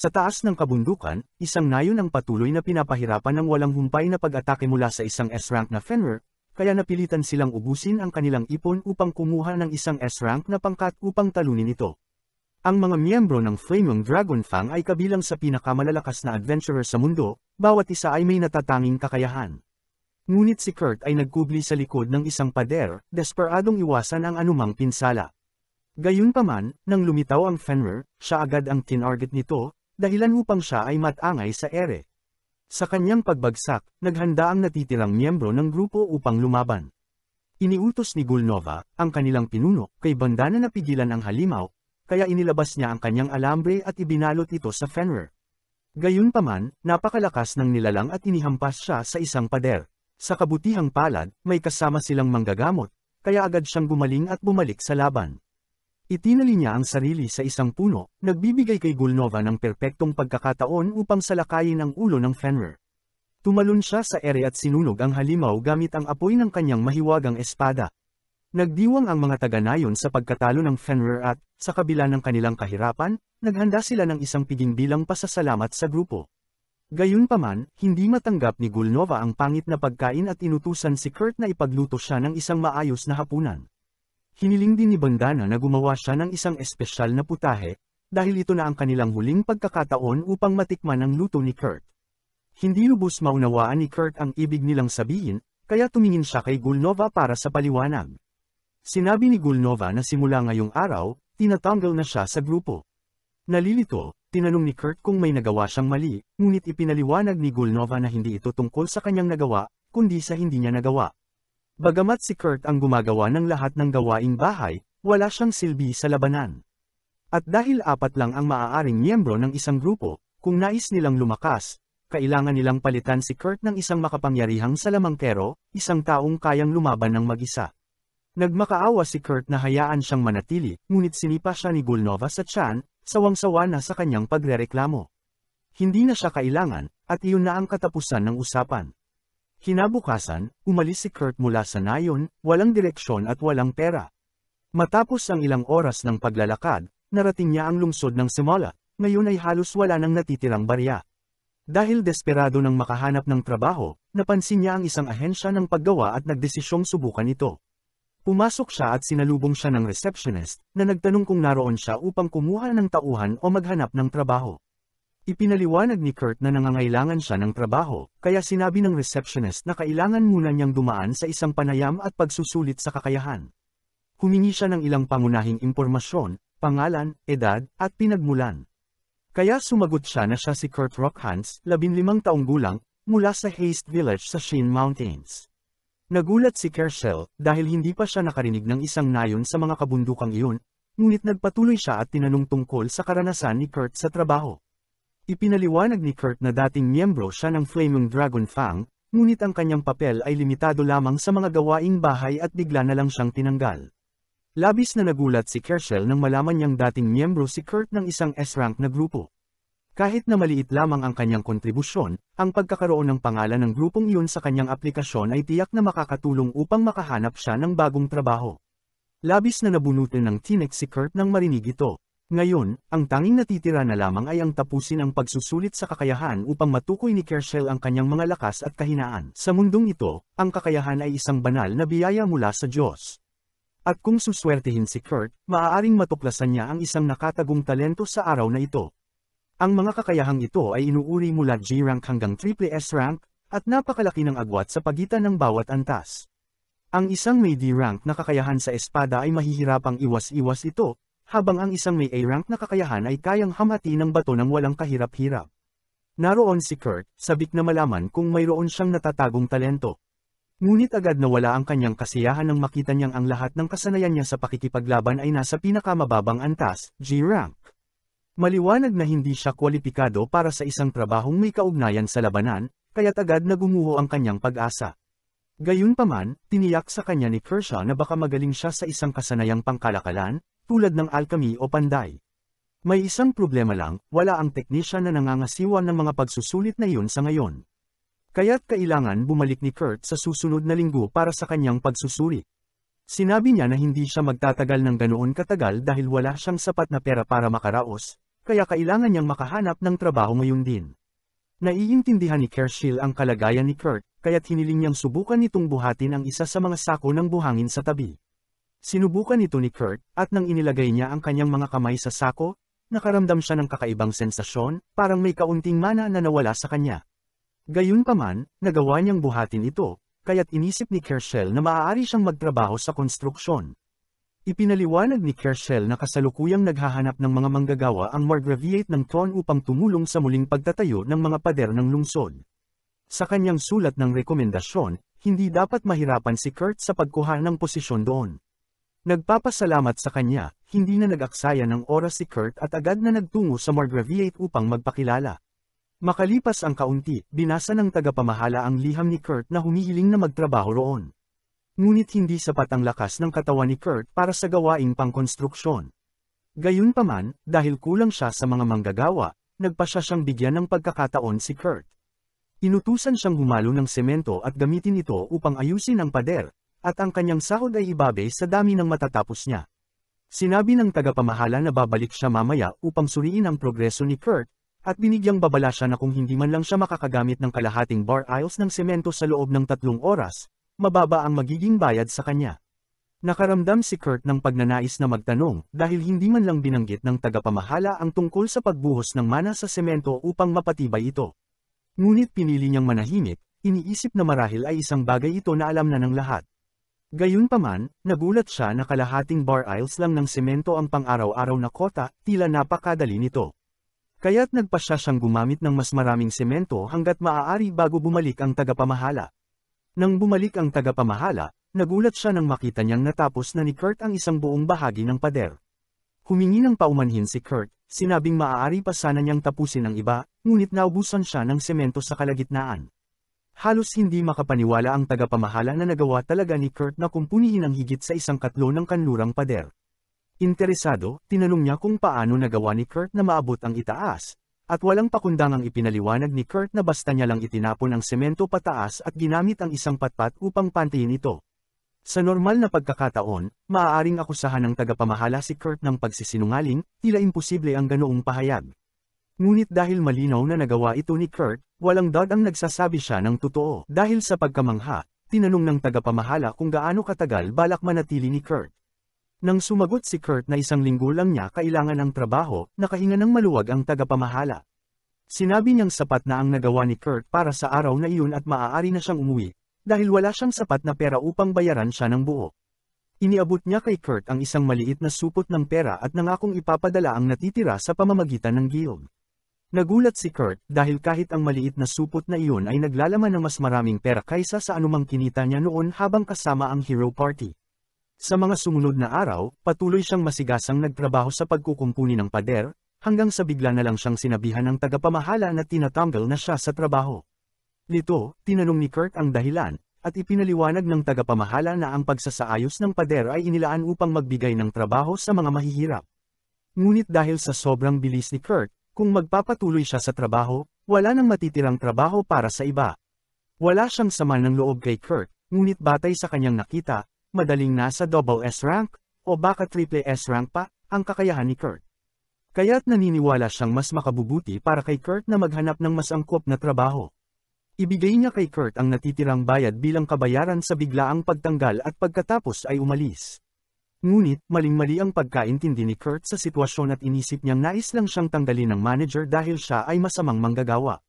Sa taas ng kabundukan, isang nayon ang patuloy na pinapahirapan ng walang humpay na pag-atake mula sa isang S-rank na Fenrir, kaya napilitan silang ubusin ang kanilang ipon upang kumuha ng isang S-rank na pangkat upang talunin ito. Ang mga miyembro ng Flaming Dragon Fang ay kabilang sa pinakamalalakas na adventurer sa mundo, bawat isa ay may natatanging kakayahan. Ngunit si Kurt ay nagkubli sa likod ng isang pader, desperadong iwasan ang anumang pinsala. Gayunpaman, nang lumitaw ang Fenrir, siya agad ang tinarget nito, dahilan upang siya ay matangay sa ere. Sa kanyang pagbagsak, naghanda ang natitirang miyembro ng grupo upang lumaban. Iniutos ni Gulnova, ang kanilang pinuno, kay Bandana na pigilan ang halimaw, kaya inilabas niya ang kanyang alambre at ibinalot ito sa Fenrir. Gayunpaman, napakalakas ng nilalang at inihampas siya sa isang pader. Sa kabutihang palad, may kasama silang manggagamot, kaya agad siyang gumaling at bumalik sa laban. Itinali niya ang sarili sa isang puno, nagbibigay kay Gulnova ng perpektong pagkakataon upang salakayin ang ulo ng Fenrir. Tumalon siya sa ere at sinunog ang halimaw gamit ang apoy ng kanyang mahiwagang espada. Nagdiwang ang mga taga-nayon sa pagkatalo ng Fenrir at, sa kabila ng kanilang kahirapan, naghanda sila ng isang piging bilang pasasalamat sa grupo. Gayunpaman, hindi matanggap ni Gulnova ang pangit na pagkain at inutusan si Kurt na ipagluto siya ng isang maayos na hapunan. Hiniling din ni Bandana na gumawa siya ng isang espesyal na putahe, dahil ito na ang kanilang huling pagkakataon upang matikman ang luto ni Kurt. Hindi lubos maunawaan ni Kurt ang ibig nilang sabihin, kaya tumingin siya kay Gulnova para sa paliwanag. Sinabi ni Gulnova na simula ngayong araw, tinatanggal na siya sa grupo. Nalilito, tinanong ni Kurt kung may nagawa siyang mali, ngunit ipinaliwanag ni Gulnova na hindi ito tungkol sa kanyang nagawa, kundi sa hindi niya nagawa. Bagamat si Kurt ang gumagawa ng lahat ng gawaing bahay, wala siyang silbi sa labanan. At dahil 4 lang ang maaaring miyembro ng isang grupo, kung nais nilang lumakas, kailangan nilang palitan si Kurt ng isang makapangyarihang salamangkero, isang taong kayang lumaban ng mag-isa. Nagmakaawa si Kurt na hayaan siyang manatili, ngunit sinipa siya ni Gulnova sa tiyan, sawang-sawa na sa kanyang pagrereklamo. Hindi na siya kailangan, at iyon na ang katapusan ng usapan. Kinabukasan, umalis si Kurt mula sa nayon, walang direksyon at walang pera. Matapos ang ilang oras ng paglalakad, narating niya ang lungsod ng Simala, ngayon ay halos wala nang natitirang barya. Dahil desperado ng makahanap ng trabaho, napansin niya ang isang ahensya ng paggawa at nagdesisyong subukan ito. Pumasok siya at sinalubong siya ng receptionist, na nagtanong kung naroon siya upang kumuha ng tauhan o maghanap ng trabaho. Ipinaliwanag ni Kurt na nangangailangan siya ng trabaho, kaya sinabi ng receptionist na kailangan muna niyang dumaan sa isang panayam at pagsusulit sa kakayahan. Humingi siya ng ilang pangunahing impormasyon, pangalan, edad, at pinagmulan. Kaya sumagot siya na siya si Kurt Rockhans, 15 taong gulang, mula sa Haste Village sa Shin Mountains. Nagulat si Kershel, dahil hindi pa siya nakarinig ng isang nayon sa mga kabundukang iyon, ngunit nagpatuloy siya at tinanong tungkol sa karanasan ni Kurt sa trabaho. Ipinaliwanag ni Kurt na dating miyembro siya ng Flaming Dragon Fang, ngunit ang kanyang papel ay limitado lamang sa mga gawaing bahay at bigla na lang siyang tinanggal. Labis na nagulat si Kershel nang malaman niyang dating miyembro si Kurt ng isang S-rank na grupo. Kahit na maliit lamang ang kanyang kontribusyon, ang pagkakaroon ng pangalan ng grupong iyon sa kanyang aplikasyon ay tiyak na makakatulong upang makahanap siya ng bagong trabaho. Labis na nabunutin ng tinik si Kurt nang marinig ito. Ngayon, ang tanging natitira na lamang ay ang tapusin ang pagsusulit sa kakayahan upang matukoy ni Kershel ang kanyang mga lakas at kahinaan. Sa mundong ito, ang kakayahan ay isang banal na biyaya mula sa Diyos. At kung suswertehin si Kurt, maaaring matuklasan niya ang isang nakatagong talento sa araw na ito. Ang mga kakayahang ito ay inuuri mula G-rank hanggang triple S-rank, at napakalaki ng agwat sa pagitan ng bawat antas. Ang isang may D-rank na kakayahan sa espada ay mahihirapang iwas-iwas ito, habang ang isang may A-rank na kakayahan ay kayang hamati ng bato ng walang kahirap-hirap. Naroon si Kurt, sabik na malaman kung mayroon siyang natatagong talento. Ngunit agad nawala ang kanyang kasiyahan nang makita niyang ang lahat ng kasanayan niya sa pakikipaglaban ay nasa pinakamababang antas, G-rank. Maliwanag na hindi siya kwalipikado para sa isang trabahong may kaugnayan sa labanan, kaya't agad na gumuho ang kanyang pag-asa. Gayunpaman, tiniyak sa kanya ni Kershaw na baka magaling siya sa isang kasanayang pangkalakalan, tulad ng alchemy o panday. May isang problema lang, wala ang teknisyan na nangangasiwa ng mga pagsusulit na iyon sa ngayon. Kaya't kailangan bumalik ni Kurt sa susunod na linggo para sa kanyang pagsusuri. Sinabi niya na hindi siya magtatagal ng ganoon katagal dahil wala siyang sapat na pera para makaraos, kaya kailangan niyang makahanap ng trabaho ngayon din. Naiintindihan ni Kershil ang kalagayan ni Kurt, kaya't hiniling niyang subukan nitong buhatin ang isa sa mga sako ng buhangin sa tabi. Sinubukan ito ni Kurt, at nang inilagay niya ang kanyang mga kamay sa sako, nakaramdam siya ng kakaibang sensasyon, parang may kaunting mana na nawala sa kanya. Gayunpaman, nagawa niyang buhatin ito, kaya't inisip ni Kershil na maaari siyang magtrabaho sa konstruksyon. Ipinaliwanag ni Kershil na kasalukuyang naghahanap ng mga manggagawa ang Margraviate ng Tron upang tumulong sa muling pagtatayo ng mga pader ng lungsod. Sa kanyang sulat ng rekomendasyon, hindi dapat mahirapan si Kurt sa pagkuha ng posisyon doon. Nagpapasalamat sa kanya, hindi na nag-aksaya ng oras si Kurt at agad na nagtungo sa Margraviate upang magpakilala. Makalipas ang kaunti, binasa ng tagapamahala ang liham ni Kurt na humihiling na magtrabaho roon. Ngunit hindi sapat ang lakas ng katawan ni Kurt para sa gawaing pangkonstruksyon. Gayunpaman, dahil kulang siya sa mga manggagawa, nagpasya siyang bigyan ng pagkakataon si Kurt. Inutusan siyang humalo ng semento at gamitin ito upang ayusin ang pader, at ang kanyang sahod ay ibabe sa dami ng matatapos niya. Sinabi ng tagapamahala na babalik siya mamaya upang suriin ang progreso ni Kurt, at binigyang babala siya na kung hindi man lang siya makakagamit ng kalahating bar aisles ng semento sa loob ng 3 oras, mababa ang magiging bayad sa kanya. Nakaramdam si Kurt ng pagnanais na magtanong dahil hindi man lang binanggit ng tagapamahala ang tungkol sa pagbuhos ng mana sa semento upang mapatibay ito. Ngunit pinili niyang manahimik, iniisip na marahil ay isang bagay ito na alam na ng lahat. Gayunpaman, nagulat siya na kalahating bar aisles lang ng semento ang pang-araw-araw na kota, tila napakadali nito. Kaya't nagpasya siyang gumamit ng mas maraming semento hanggat maaari bago bumalik ang tagapamahala. Nang bumalik ang tagapamahala, nagulat siya nang makita niyang natapos na ni Kurt ang isang buong bahagi ng pader. Humingi ng paumanhin si Kurt, sinabing maaari pa sana niyang tapusin ang iba, ngunit naubusan siya ng semento sa kalagitnaan. Halos hindi makapaniwala ang tagapamahala na nagawa talaga ni Kurt na kumpunihin ang higit sa 1/4 ng kanlurang pader. Interesado, tinanong niya kung paano nagawa ni Kurt na maabot ang itaas. At walang pakundangang ipinaliwanag ni Kurt na basta niya lang itinapon ang semento pataas at ginamit ang isang patpat upang pantayin ito. Sa normal na pagkakataon, maaaring akusahan ng tagapamahala si Kurt ng pagsisinungaling, tila imposible ang ganoong pahayag. Ngunit dahil malinaw na nagawa ito ni Kurt, walang doubt ang nagsasabi siya ng totoo. Dahil sa pagkamangha, tinanong ng tagapamahala kung gaano katagal balak manatili ni Kurt. Nang sumagot si Kurt na 1 linggo lang niya kailangan ng trabaho, nakahinga ng maluwag ang tagapamahala. Sinabi niyang sapat na ang nagawa ni Kurt para sa araw na iyon at maaari na siyang umuwi, dahil wala siyang sapat na pera upang bayaran siya ng buo. Iniabot niya kay Kurt ang isang maliit na supot ng pera at nangakong ipapadala ang natitira sa pamamagitan ng guild. Nagulat si Kurt dahil kahit ang maliit na supot na iyon ay naglalaman ng mas maraming pera kaysa sa anumang kinita niya noon habang kasama ang hero party. Sa mga sumunod na araw, patuloy siyang masigasang nagtrabaho sa pagkukumpuni ng pader, hanggang sa bigla na lang siyang sinabihan ng tagapamahala na tinatanggal na siya sa trabaho. Lito, tinanong ni Kurt ang dahilan, at ipinaliwanag ng tagapamahala na ang pagsasaayos ng pader ay inilaan upang magbigay ng trabaho sa mga mahihirap. Ngunit dahil sa sobrang bilis ni Kurt, kung magpapatuloy siya sa trabaho, wala nang matitirang trabaho para sa iba. Wala siyang sama ng loob kay Kurt, ngunit batay sa kanyang nakita, madaling nasa double S rank, o baka triple S rank pa, ang kakayahan ni Kurt. Kaya't naniniwala siyang mas makabubuti para kay Kurt na maghanap ng mas angkop na trabaho. Ibigay niya kay Kurt ang natitirang bayad bilang kabayaran sa biglaang pagtanggal at pagkatapos ay umalis. Ngunit, maling-mali ang pagkaintindi ni Kurt sa sitwasyon at inisip niyang nais lang siyang tanggalin ng manager dahil siya ay masamang manggagawa.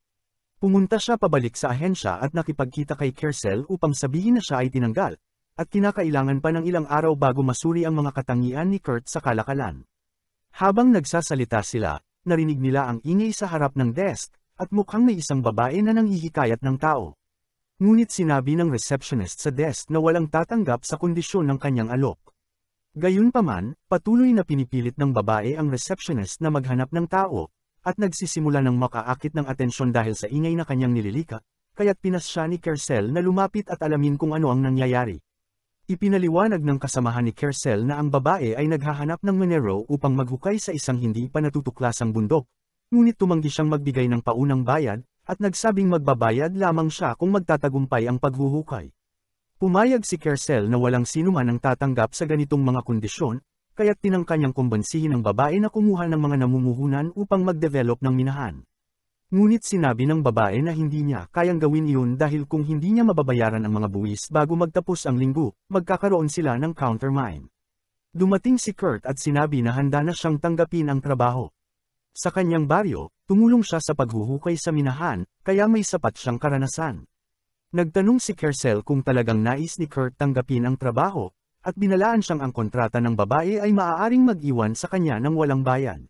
Pumunta siya pabalik sa ahensya at nakipagkita kay Kershil upang sabihin na siya ay tinanggal, at kinakailangan pa ng ilang araw bago masuri ang mga katangian ni Kurt sa kalakalan. Habang nagsasalita sila, narinig nila ang ingay sa harap ng desk, at mukhang may isang babae na nanghihikayat ng tao. Ngunit sinabi ng receptionist sa desk na walang tatanggap sa kondisyon ng kanyang alok. Gayunpaman, patuloy na pinipilit ng babae ang receptionist na maghanap ng tao, at nagsisimula ng makaakit ng atensyon dahil sa ingay na kanyang nililika, kaya't pinasya ni Kershil na lumapit at alamin kung ano ang nangyayari. Ipinaliwanag ng kasamahan ni Kershil na ang babae ay naghahanap ng minero upang maghukay sa isang hindi pa natutuklasang bundok, ngunit tumanggi siyang magbigay ng paunang bayad, at nagsabing magbabayad lamang siya kung magtatagumpay ang paghuhukay. Pumayag si Kershil na walang sinuman ang tatanggap sa ganitong mga kondisyon, kaya't tinangka niyang kumbansihin ang babae na kumuha ng mga namumuhunan upang mag-develop ng minahan. Ngunit sinabi ng babae na hindi niya kayang gawin iyon dahil kung hindi niya mababayaran ang mga buwis bago magtapos ang linggo, magkakaroon sila ng countermine. Dumating si Kurt at sinabi na handa na siyang tanggapin ang trabaho. Sa kanyang baryo, tumulong siya sa paghuhukay sa minahan, kaya may sapat siyang karanasan. Nagtanong si Kersel kung talagang nais ni Kurt tanggapin ang trabaho, at binalaan siyang ang kontrata ng babae ay maaaring mag-iwan sa kanya ng walang bayan.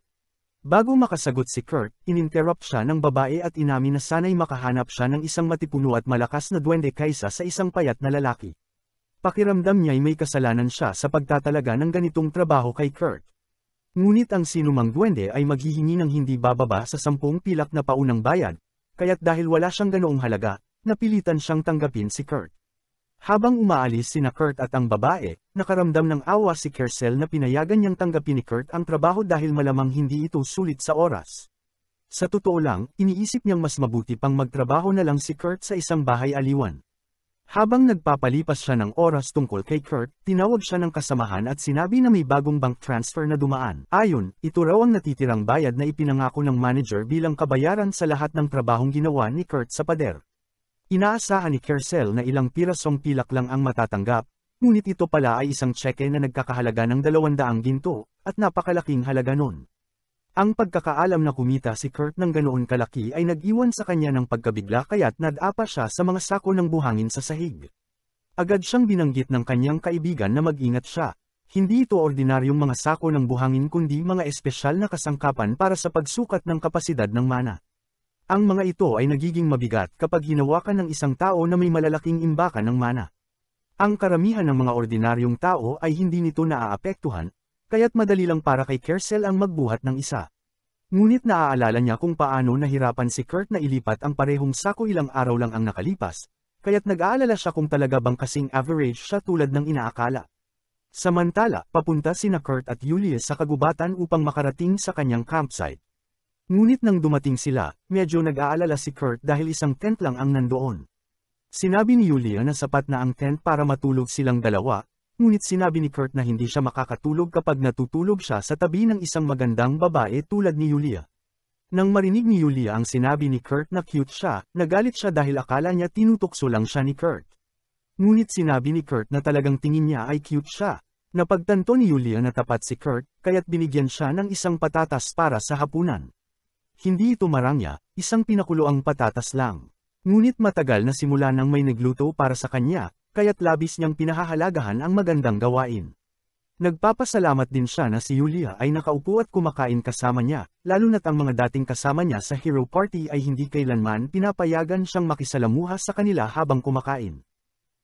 Bago makasagot si Kurt, ininterrupt siya ng babae at inamin na sana'y makahanap siya ng isang matipuno at malakas na duwende kaysa sa isang payat na lalaki. Pakiramdam niya'y may kasalanan siya sa pagtatalaga ng ganitong trabaho kay Kurt. Ngunit ang sinumang duwende ay maghihingi ng hindi bababa sa 10 pilak na paunang bayad, kaya't dahil wala siyang ganoong halaga, napilitan siyang tanggapin si Kurt. Habang umaalis sina Kurt at ang babae, nakaramdam ng awa si Kersel na pinayagan niyang tanggapin ni Kurt ang trabaho dahil malamang hindi ito sulit sa oras. Sa totoo lang, iniisip niyang mas mabuti pang magtrabaho na lang si Kurt sa isang bahay aliwan. Habang nagpapalipas siya ng oras tungkol kay Kurt, tinawag siya ng kasamahan at sinabi na may bagong bank transfer na dumaan. Ayon, ito raw ang natitirang bayad na ipinangako ng manager bilang kabayaran sa lahat ng trabahong ginawa ni Kurt sa pader. Inaasahan ni Kersel na ilang pirasong pilak lang ang matatanggap, ngunit ito pala ay isang tseke na nagkakahalaga ng 200 ginto, at napakalaking halaga nun. Ang pagkakaalam na kumita si Kurt ng ganoon kalaki ay nag-iwan sa kanya ng pagkabigla kaya't nadapa siya sa mga sako ng buhangin sa sahig. Agad siyang binanggit ng kanyang kaibigan na mag-ingat siya. Hindi ito ordinaryong mga sako ng buhangin kundi mga espesyal na kasangkapan para sa pagsukat ng kapasidad ng mana. Ang mga ito ay nagiging mabigat kapag hinawakan ng isang tao na may malalaking imbakan ng mana. Ang karamihan ng mga ordinaryong tao ay hindi nito naaapektuhan, kaya't madali lang para kay Kersel ang magbuhat ng isa. Ngunit naaalala niya kung paano nahirapan si Kurt na ilipat ang parehong sako ilang araw lang ang nakalipas, kaya't nag-aalala siya kung talaga bang kasing average siya tulad ng inaakala. Samantala, papunta sina Kurt at Yulia sa kagubatan upang makarating sa kanyang campsite. Ngunit nang dumating sila, medyo nag-aalala si Kurt dahil isang tent lang ang nandoon. Sinabi ni Yulia na sapat na ang tent para matulog silang dalawa, ngunit sinabi ni Kurt na hindi siya makakatulog kapag natutulog siya sa tabi ng isang magandang babae tulad ni Yulia. Nang marinig ni Yulia ang sinabi ni Kurt na cute siya, nagalit siya dahil akala niya tinutukso lang siya ni Kurt. Ngunit sinabi ni Kurt na talagang tingin niya ay cute siya. Napagtanto ni Yulia na tapat si Kurt, kaya't binigyan siya ng isang patatas para sa hapunan. Hindi ito marangya, isang pinakuloang patatas lang. Ngunit matagal na simula nang may nagluto para sa kanya, kaya't labis niyang pinahahalagahan ang magandang gawain. Nagpapasalamat din siya na si Yulia ay nakaupo at kumakain kasama niya, lalo na't ang mga dating kasama niya sa hero party ay hindi kailanman pinapayagan siyang makisalamuha sa kanila habang kumakain.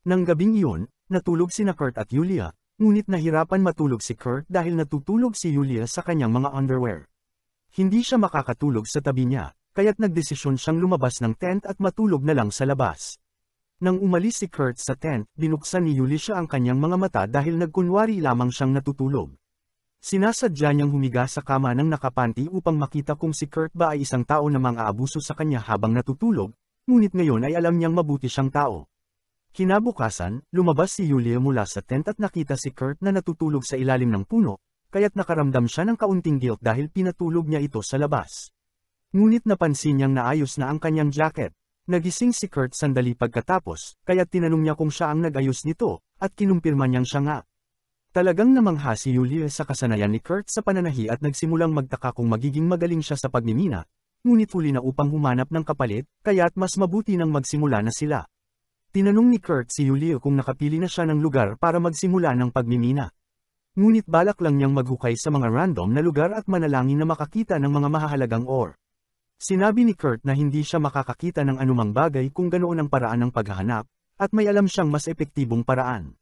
Nang gabing iyon, natulog sina Kurt at Yulia, ngunit nahirapan matulog si Kurt dahil natutulog si Yulia sa kanyang mga underwear. Hindi siya makakatulog sa tabi niya, kaya't nagdesisyon siyang lumabas ng tent at matulog na lang sa labas. Nang umalis si Kurt sa tent, binuksan ni Yulia ang kanyang mga mata dahil nagkunwari lamang siyang natutulog. Sinasadya niyang humiga sa kama ng nakapanti upang makita kung si Kurt ba ay isang tao na mang-aabuso sa kanya habang natutulog, ngunit ngayon ay alam niyang mabuti siyang tao. Kinabukasan, lumabas si Yulia mula sa tent at nakita si Kurt na natutulog sa ilalim ng puno, kaya't nakaramdam siya ng kaunting guilt dahil pinatulog niya ito sa labas. Ngunit napansin niyang naayos na ang kanyang jacket. Nagising si Kurt sandali pagkatapos, kaya't tinanong niya kung siya ang nag-ayos nito, at kinumpirma niyang siya nga. Talagang namangha si Yulia sa kasanayan ni Kurt sa pananahi at nagsimulang magtaka kung magiging magaling siya sa pagmimina, ngunit huli na upang humanap ng kapalit, kaya't mas mabuti nang magsimula na sila. Tinanong ni Kurt si Yulia kung nakapili na siya ng lugar para magsimula ng pagmimina. Ngunit balak lang niyang maghukay sa mga random na lugar at manalangin na makakita ng mga mahahalagang ore. Sinabi ni Kurt na hindi siya makakakita ng anumang bagay kung ganoon ang paraan ng paghahanap, at may alam siyang mas epektibong paraan.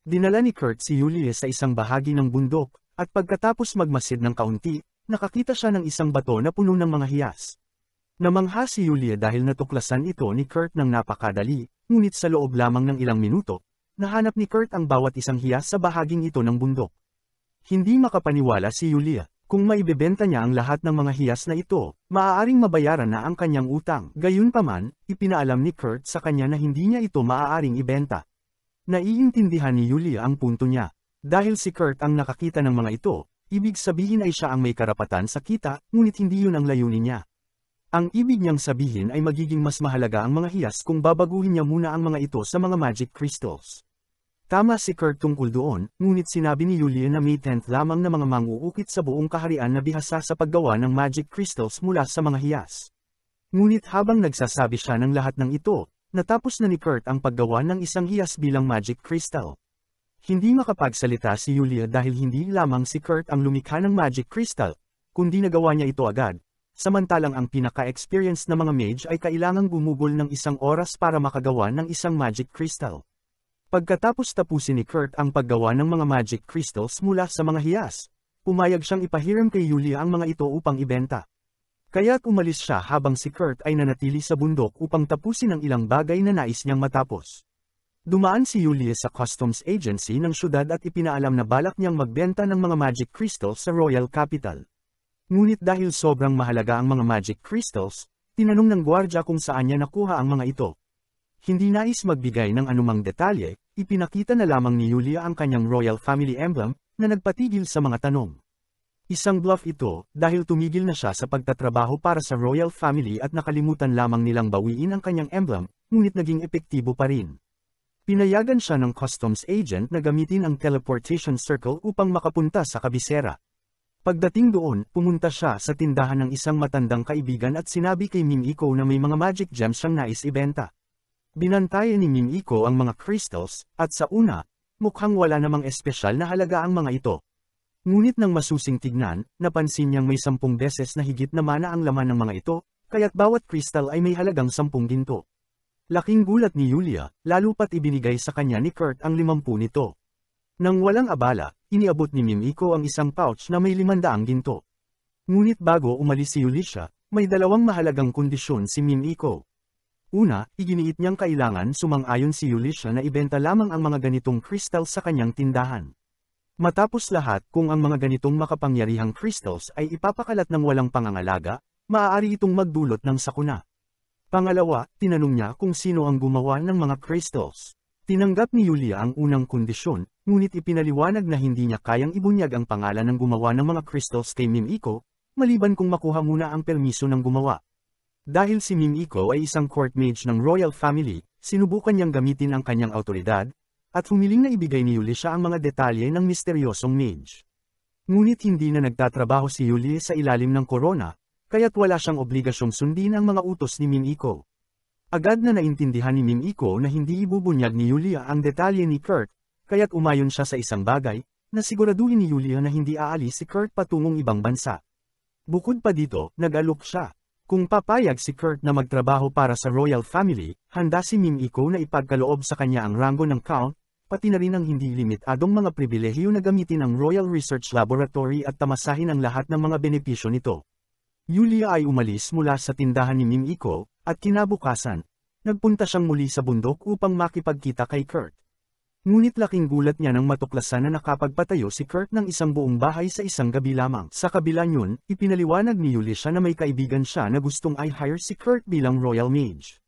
Dinala ni Kurt si Yulia sa isang bahagi ng bundok, at pagkatapos magmasid ng kaunti, nakakita siya ng isang bato na puno ng mga hiyas. Namangha si Yulia dahil natuklasan ito ni Kurt ng napakadali, ngunit sa loob lamang ng ilang minuto, nahanap ni Kurt ang bawat isang hiyas sa bahaging ito ng bundok. Hindi makapaniwala si Yulia. Kung maibebenta niya ang lahat ng mga hiyas na ito, maaaring mabayaran na ang kanyang utang. Gayunpaman, ipinaalam ni Kurt sa kanya na hindi niya ito maaaring ibenta. Naiintindihan ni Yulia ang punto niya. Dahil si Kurt ang nakakita ng mga ito, ibig sabihin ay siya ang may karapatan sa kita, ngunit hindi yun ang layunin niya. Ang ibig niyang sabihin ay magiging mas mahalaga ang mga hiyas kung babaguhin niya muna ang mga ito sa mga magic crystals. Tama si Kurt tungkol doon, ngunit sinabi ni Yulia na may 10th lamang na mga manguukit sa buong kaharian na bihasa sa paggawa ng magic crystals mula sa mga hiyas. Ngunit habang nagsasabi siya ng lahat ng ito, natapos na ni Kurt ang paggawa ng isang hiyas bilang magic crystal. Hindi makapagsalita si Yulia dahil hindi lamang si Kurt ang lumikha ng magic crystal, kundi nagawa niya ito agad, samantalang ang pinaka-experience na mga mage ay kailangang gumugol ng isang oras para makagawa ng isang magic crystal. Pagkatapos tapusin ni Kurt ang paggawa ng mga magic crystals mula sa mga hiyas, pumayag siyang ipahiram kay Yulia ang mga ito upang ibenta. Kaya't umalis siya habang si Kurt ay nanatili sa bundok upang tapusin ang ilang bagay na nais niyang matapos. Dumaan si Yulia sa customs agency ng syudad at ipinaalam na balak niyang magbenta ng mga magic crystals sa Royal Capital. Ngunit dahil sobrang mahalaga ang mga magic crystals, tinanong ng gwardya kung saan niya nakuha ang mga ito. Hindi nais magbigay ng anumang detalye, ipinakita na lamang ni Yulia ang kanyang royal family emblem, na nagpatigil sa mga tanong. Isang bluff ito, dahil tumigil na siya sa pagtatrabaho para sa royal family at nakalimutan lamang nilang bawiin ang kanyang emblem, ngunit naging epektibo pa rin. Pinayagan siya ng customs agent na gamitin ang teleportation circle upang makapunta sa kabisera. Pagdating doon, pumunta siya sa tindahan ng isang matandang kaibigan at sinabi kay Ming Iko na may mga magic gems siyang nais ibenta. Binantayan ni Ming Iko ang mga crystals, at sa una, mukhang wala namang espesyal na halaga ang mga ito. Ngunit nang masusing tignan, napansin niyang may 10 beses na higit na mana ang laman ng mga ito, kaya't bawat crystal ay may halagang 10 ginto. Laking gulat ni Yulia, lalo pat ibinigay sa kanya ni Kurt ang 50 nito. Nang walang abala, iniabot ni Ming Iko ang isang pouch na may 500 ginto. Ngunit bago umalis si Yulia, may dalawang mahalagang kondisyon si Ming Iko. Una, iginiit niyang kailangan sumang-ayon si Yulia na ibenta lamang ang mga ganitong crystal sa kanyang tindahan. Matapos lahat, kung ang mga ganitong makapangyarihang crystals ay ipapakalat ng walang pangangalaga, maaari itong magdulot ng sakuna. Pangalawa, tinanong niya kung sino ang gumawa ng mga crystals. Tinanggap ni Yulia ang unang kondisyon, ngunit ipinaliwanag na hindi niya kayang ibunyag ang pangalan ng gumawa ng mga crystals kay Ming Iko, maliban kung makuha muna ang permiso ng gumawa. Dahil si Ming Iko ay isang court mage ng royal family, sinubukan niyang gamitin ang kanyang autoridad, at humiling na ibigay ni Yulia ang mga detalye ng misteryosong mage. Ngunit hindi na nagtatrabaho si Yulia sa ilalim ng korona, kaya't wala siyang obligasyong sundin ang mga utos ni Ming Iko. Agad na naintindihan ni Ming Iko na hindi ibubunyag ni Yulia ang detalye ni Kurt, kaya't umayon siya sa isang bagay, na siguraduhin ni Yulia na hindi aalis si Kurt patungong ibang bansa. Bukod pa dito, nag-alok siya. Kung papayag si Kurt na magtrabaho para sa royal family, handa si Ming Iko na ipagkaloob sa kanya ang ranggo ng count, pati na rin ang hindi limitadong mga pribilehiyo na gamitin ang Royal Research Laboratory at tamasahin ang lahat ng mga benepisyo nito. Yulia ay umalis mula sa tindahan ni Ming Iko, at kinabukasan, nagpunta siyang muli sa bundok upang makipagkita kay Kurt. Ngunit laking gulat niya nang matuklasan na nakapagpatayo si Kurt ng isang buong bahay sa isang gabi lamang. Sa kabila niyon, ipinaliwanag ni Yulia na may kaibigan siya na gustong i-hire si Kurt bilang royal mage.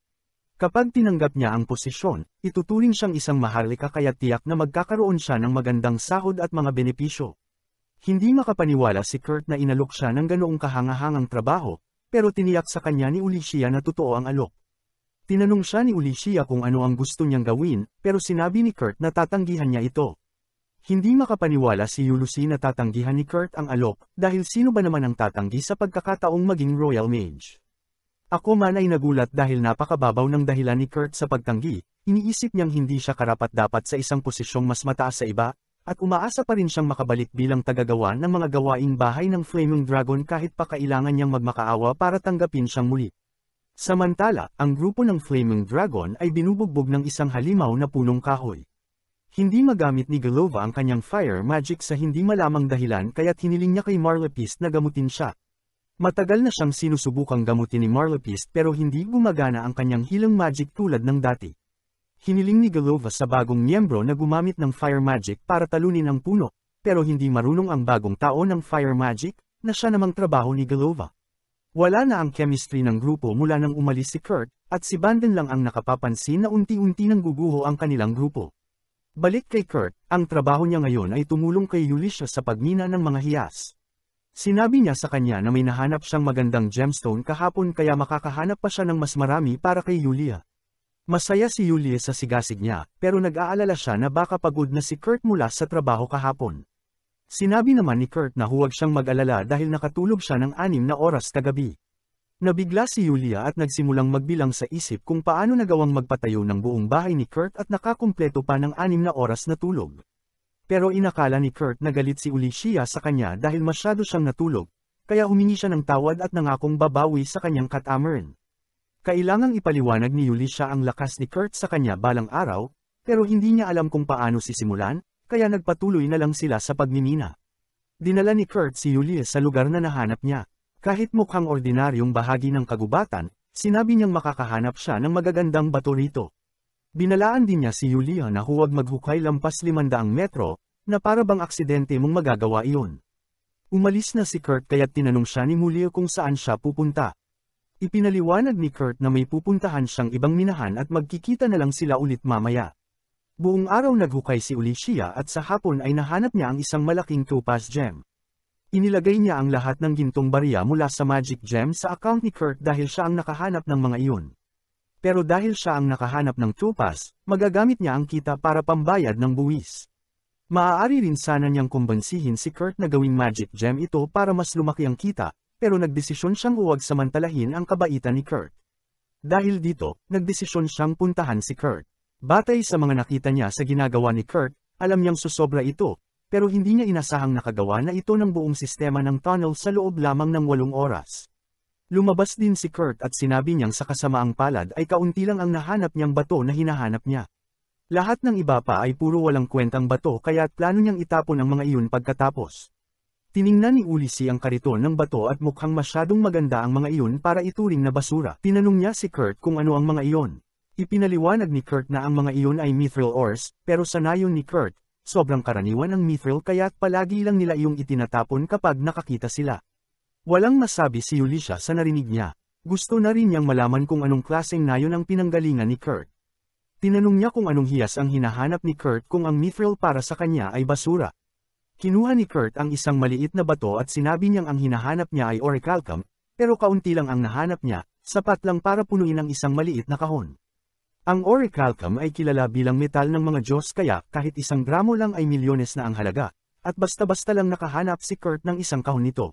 Kapag tinanggap niya ang posisyon, ituturing siyang isang maharlika kaya tiyak na magkakaroon siya ng magandang sahod at mga benepisyo. Hindi makapaniwala si Kurt na inalok siya ng ganoong kahangahangang trabaho, pero tiniyak sa kanya ni Yulia na totoo ang alok. Tinanong siya ni Yulia kung ano ang gusto niyang gawin, pero sinabi ni Kurt na tatanggihan niya ito. Hindi makapaniwala si Yulia na tatanggihan ni Kurt ang alok, dahil sino ba naman ang tatanggi sa pagkakataong maging royal mage. Ako man ay nagulat dahil napakababaw ng dahilan ni Kurt sa pagtanggi, iniisip niyang hindi siya karapat-dapat sa isang posisyong mas mataas sa iba, at umaasa pa rin siyang makabalik bilang tagagawa ng mga gawaing bahay ng Flaming Dragon kahit pa kailangan niyang magmakaawa para tanggapin siyang muli. Samantala, ang grupo ng Flaming Dragon ay binubugbog ng isang halimaw na punong kahoy. Hindi magamit ni Galova ang kanyang fire magic sa hindi malamang dahilan kaya't hiniling niya kay Marlepist na gamutin siya. Matagal na siyang sinusubukang gamutin ni Marlepist pero hindi gumagana ang kanyang healing magic tulad ng dati. Hiniling ni Galova sa bagong miyembro na gumamit ng fire magic para talunin ang puno, pero hindi marunong ang bagong tao ng fire magic, na siya namang trabaho ni Galova. Wala na ang chemistry ng grupo mula nang umalis si Kurt, at si Banden lang ang nakapapansin na unti-unti nang guguho ang kanilang grupo. Balik kay Kurt, ang trabaho niya ngayon ay tumulong kay Ulysses sa pagmina ng mga hiyas. Sinabi niya sa kanya na may nahanap siyang magandang gemstone kahapon kaya makakahanap pa siya ng mas marami para kay Yulia. Masaya si Yulia sa sigasig niya, pero nag-aalala siya na baka pagod na si Kurt mula sa trabaho kahapon. Sinabi naman ni Kurt na huwag siyang mag-alala dahil nakatulog siya ng 6 na oras kagabi. Nabigla si Yulia at nagsimulang magbilang sa isip kung paano nagawang magpatayo ng buong bahay ni Kurt at nakakumpleto pa ng 6 na oras na tulog. Pero inakala ni Kurt na galit si Ulysses sa kanya dahil masyado siyang natulog, kaya humingi siya ng tawad at nangakong babawi sa kanyang catamaran. Kailangang ipaliwanag ni Ulysses ang lakas ni Kurt sa kanya balang araw, pero hindi niya alam kung paano sisimulan, kaya nagpatuloy na lang sila sa pagmimina. Dinala ni Kurt si Ulysses sa lugar na nahanap niya. Kahit mukhang ordinaryong bahagi ng kagubatan, sinabi niyang makakahanap siya ng magagandang bato rito. Binalaan din niya si Yulia na huwag maghukay lampas 500 metro, na para bang aksidente mong magagawa iyon. Umalis na si Kurt kaya't tinanong siya ni Yulia kung saan siya pupunta. Ipinaliwanag ni Kurt na may pupuntahan siyang ibang minahan at magkikita na lang sila ulit mamaya. Buong araw naghukay si Ulysses at sa hapon ay nahanap niya ang isang malaking topaz gem. Inilagay niya ang lahat ng gintong barya mula sa magic gem sa account ni Kurt dahil siya ang nakahanap ng mga iyon. Pero dahil siya ang nakahanap ng topaz, magagamit niya ang kita para pambayad ng buwis. Maaari rin sana niyang kumbansihin si Kurt na gawing magic gem ito para mas lumaki ang kita, pero nagdesisyon siyang huwag samantalahin ang kabaitan ni Kurt. Dahil dito, nagdesisyon siyang puntahan si Kurt. Batay sa mga nakita niya sa ginagawa ni Kurt, alam niyang susobra ito, pero hindi niya inasahang nakagawa na ito ng buong sistema ng tunnel sa loob lamang ng 8 oras. Lumabas din si Kurt at sinabi niyang sa kasamaang palad ay kaunti lang ang nahanap niyang bato na hinahanap niya. Lahat ng iba pa ay puro walang kwentang bato kaya't plano niyang itapon ang mga iyon pagkatapos. Tiningnan ni Ulysses ang kariton ng bato at mukhang masyadong maganda ang mga iyon para ituring na basura. Tinanong niya si Kurt kung ano ang mga iyon. Ipinaliwanag ni Kurt na ang mga iyon ay mithril ores, pero sa nayon ni Kurt, sobrang karaniwan ang mithril kaya't palagi lang nila iyong itinatapon kapag nakakita sila. Walang masabi si Ulysses sa narinig niya. Gusto na rin niyang malaman kung anong klaseng nayon ang pinanggalingan ni Kurt. Tinanong niya kung anong hiyas ang hinahanap ni Kurt kung ang mithril para sa kanya ay basura. Kinuha ni Kurt ang isang maliit na bato at sinabi niyang ang hinahanap niya ay orichalcum, pero kaunti lang ang nahanap niya, sapat lang para punuin ang isang maliit na kahon. Ang orichalcum ay kilala bilang metal ng mga Diyos kaya kahit 1 gramo lang ay milyones na ang halaga, at basta-basta lang nakahanap si Kurt ng isang kahon nito.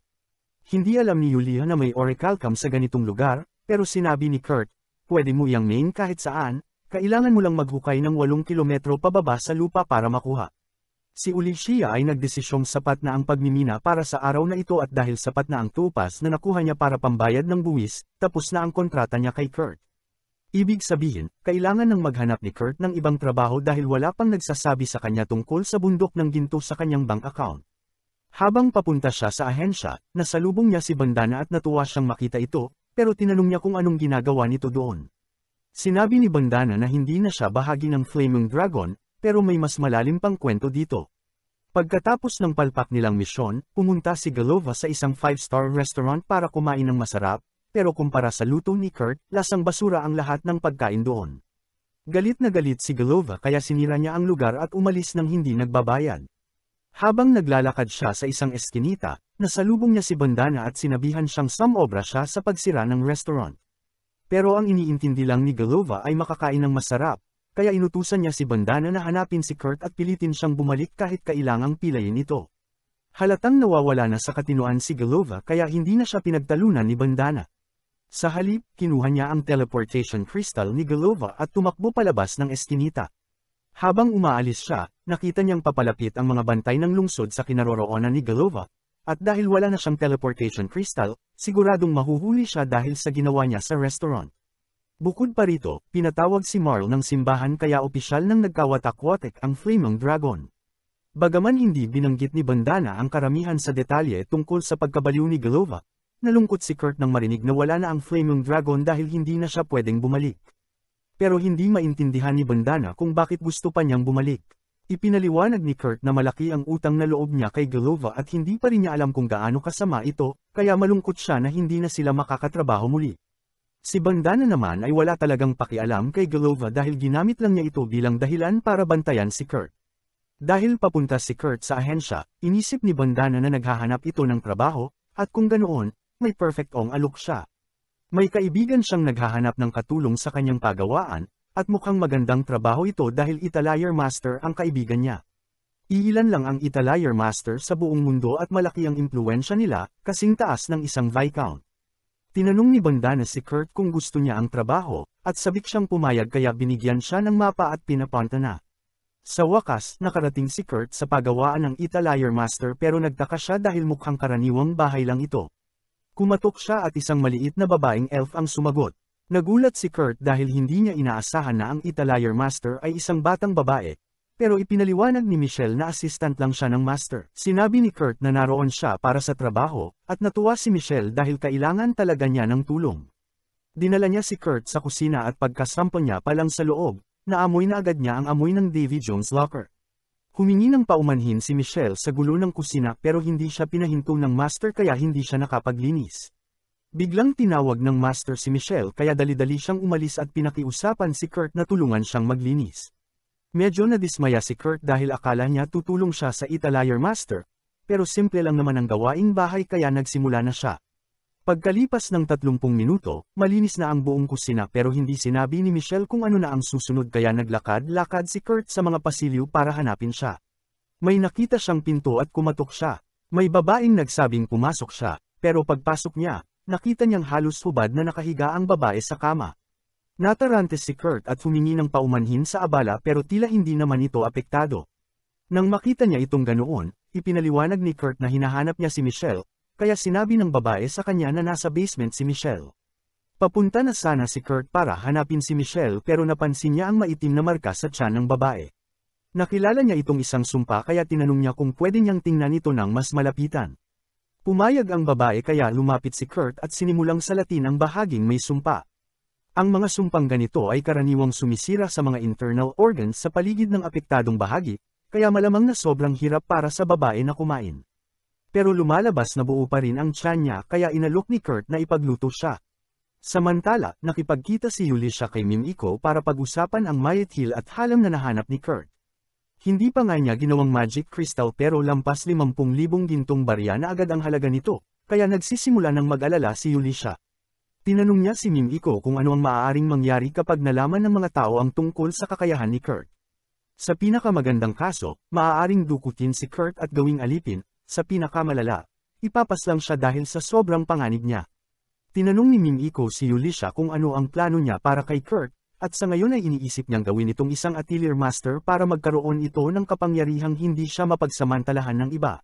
Hindi alam ni Yulia na may orichalcum sa ganitong lugar, pero sinabi ni Kurt, pwede mo iyang main kahit saan, kailangan mo lang maghukay ng 8 kilometro pababa sa lupa para makuha. Si Ulysses ay nagdesisyong sapat na ang pagmimina para sa araw na ito at dahil sapat na ang topaz na nakuha niya para pambayad ng buwis, tapos na ang kontrata niya kay Kurt. Ibig sabihin, kailangan nang maghanap ni Kurt ng ibang trabaho dahil wala pang nagsasabi sa kanya tungkol sa bundok ng ginto sa kanyang bank account. Habang papunta siya sa ahensya, nasalubong niya si Bandana at natuwa siyang makita ito, pero tinanong niya kung anong ginagawa nito doon. Sinabi ni Bandana na hindi na siya bahagi ng Flaming Dragon, pero may mas malalim pang kwento dito. Pagkatapos ng palpak nilang misyon, pumunta si Galova sa isang 5-star restaurant para kumain ng masarap, pero kumpara sa luto ni Kurt, lasang basura ang lahat ng pagkain doon. Galit na galit si Galova kaya sinira niya ang lugar at umalis nang hindi nagbabayad. Habang naglalakad siya sa isang eskinita, nasalubong niya si Bandana at sinabihan siyang samobra siya sa pagsira ng restaurant. Pero ang iniintindi lang ni Galova ay makakain ng masarap, kaya inutusan niya si Bandana na hanapin si Kurt at pilitin siyang bumalik kahit kailangang pilayin ito. Halatang nawawala na sa katinoan si Galova kaya hindi na siya pinagtalunan ni Bandana. Sa halip, kinuha niya ang teleportation crystal ni Galova at tumakbo palabas ng eskinita. Habang umaalis siya, nakita niyang papalapit ang mga bantay ng lungsod sa kinaroroonan ni Galova, at dahil wala na siyang teleportation crystal, siguradong mahuhuli siya dahil sa ginawa niya sa restaurant. Bukod pa rito, pinatawag si Marl ng simbahan kaya opisyal nang nagkawatak-watek ang Flaming Dragon. Bagaman hindi binanggit ni Bandana ang karamihan sa detalye tungkol sa pagkabaliw ni Galova, nalungkot si Kurt nang marinig na wala na ang Flaming Dragon dahil hindi na siya pwedeng bumalik. Pero hindi maintindihan ni Bandana kung bakit gusto pa niyang bumalik. Ipinaliwanag ni Kurt na malaki ang utang na loob niya kay Galova at hindi pa rin niya alam kung gaano kasama ito, kaya malungkot siya na hindi na sila makakatrabaho muli. Si Bandana naman ay wala talagang pakialam kay Golova dahil ginamit lang niya ito bilang dahilan para bantayan si Kurt. Dahil papunta si Kurt sa ahensya, inisip ni Bandana na naghahanap ito ng trabaho, at kung ganoon, may perfectong alok siya. May kaibigan siyang naghahanap ng katulong sa kanyang pagawaan, at mukhang magandang trabaho ito dahil Italier Master ang kaibigan niya. Iilan lang ang Italier Master sa buong mundo at malaki ang impluwensya nila, kasing taas ng isang Viscount. Tinanong ni Bandana si Kurt kung gusto niya ang trabaho, at sabik siyang pumayag kaya binigyan siya ng mapa at pinapunta na. Sa wakas, nakarating si Kurt sa pagawaan ng Italier Master pero nagtaka siya dahil mukhang karaniwang bahay lang ito. Kumatok siya at isang maliit na babaeng elf ang sumagot. Nagulat si Kurt dahil hindi niya inaasahan na ang Italier Master ay isang batang babae. Pero ipinaliwanag ni Michelle na assistant lang siya ng master. Sinabi ni Kurt na naroon siya para sa trabaho, at natuwa si Michelle dahil kailangan talaga niya ng tulong. Dinala niya si Kurt sa kusina at pagkasampo niya pa lang sa loob, naamoy na agad niya ang amoy ng Davy Jones locker. Humingi ng paumanhin si Michelle sa gulo ng kusina pero hindi siya pinahinto ng master kaya hindi siya nakapaglinis. Biglang tinawag ng master si Michelle kaya dali-dali siyang umalis at pinakiusapan si Kurt na tulungan siyang maglinis. Medyo nadismaya si Kurt dahil akala niya tutulong siya sa Italier Master, pero simple lang naman ang gawaing bahay kaya nagsimula na siya. Pagkalipas ng 30 minuto, malinis na ang buong kusina pero hindi sinabi ni Michelle kung ano na ang susunod kaya naglakad-lakad si Kurt sa mga pasilyo para hanapin siya. May nakita siyang pinto at kumatok siya. May babaeng nagsabing pumasok siya, pero pagpasok niya, nakita niyang halos hubad na nakahiga ang babae sa kama. Natarante si Kurt at humingi ng paumanhin sa abala pero tila hindi naman ito apektado. Nang makita niya itong ganoon, ipinaliwanag ni Kurt na hinahanap niya si Michelle, kaya sinabi ng babae sa kanya na nasa basement si Michelle. Papunta na sana si Kurt para hanapin si Michelle pero napansin niya ang maitim na marka sa tiyan ng babae. Nakilala niya itong isang sumpa kaya tinanong niya kung pwede niyang tingnan ito ng mas malapitan. Pumayag ang babae kaya lumapit si Kurt at sinimulang salatin ang bahaging may sumpa. Ang mga sumpang ganito ay karaniwang sumisira sa mga internal organs sa paligid ng apektadong bahagi, kaya malamang na sobrang hirap para sa babae na kumain. Pero lumalabas na buo pa rin ang tiyan niya kaya inalok ni Kurt na ipagluto siya. Samantala, nakipagkita si Yulisha kay Mimiko para pag-usapan ang Mayat Hill at halam na nahanap ni Kurt. Hindi pa nga niya ginawang magic crystal pero lampas 50,000 gintong barya na agad ang halaga nito, kaya nagsisimula ng mag-alala si Yulisha. Tinanong niya si Mimiko kung ano ang maaaring mangyari kapag nalaman ng mga tao ang tungkol sa kakayahan ni Kurt. Sa pinakamagandang kaso, maaaring dukutin si Kurt at gawing alipin, sa pinakamalala, ipapaslang siya dahil sa sobrang panganib niya. Tinanong ni Mimiko si Yulisha kung ano ang plano niya para kay Kurt, at sa ngayon ay iniisip niyang gawin itong isang Atelier Master para magkaroon ito ng kapangyarihang hindi siya mapagsamantalahan ng iba.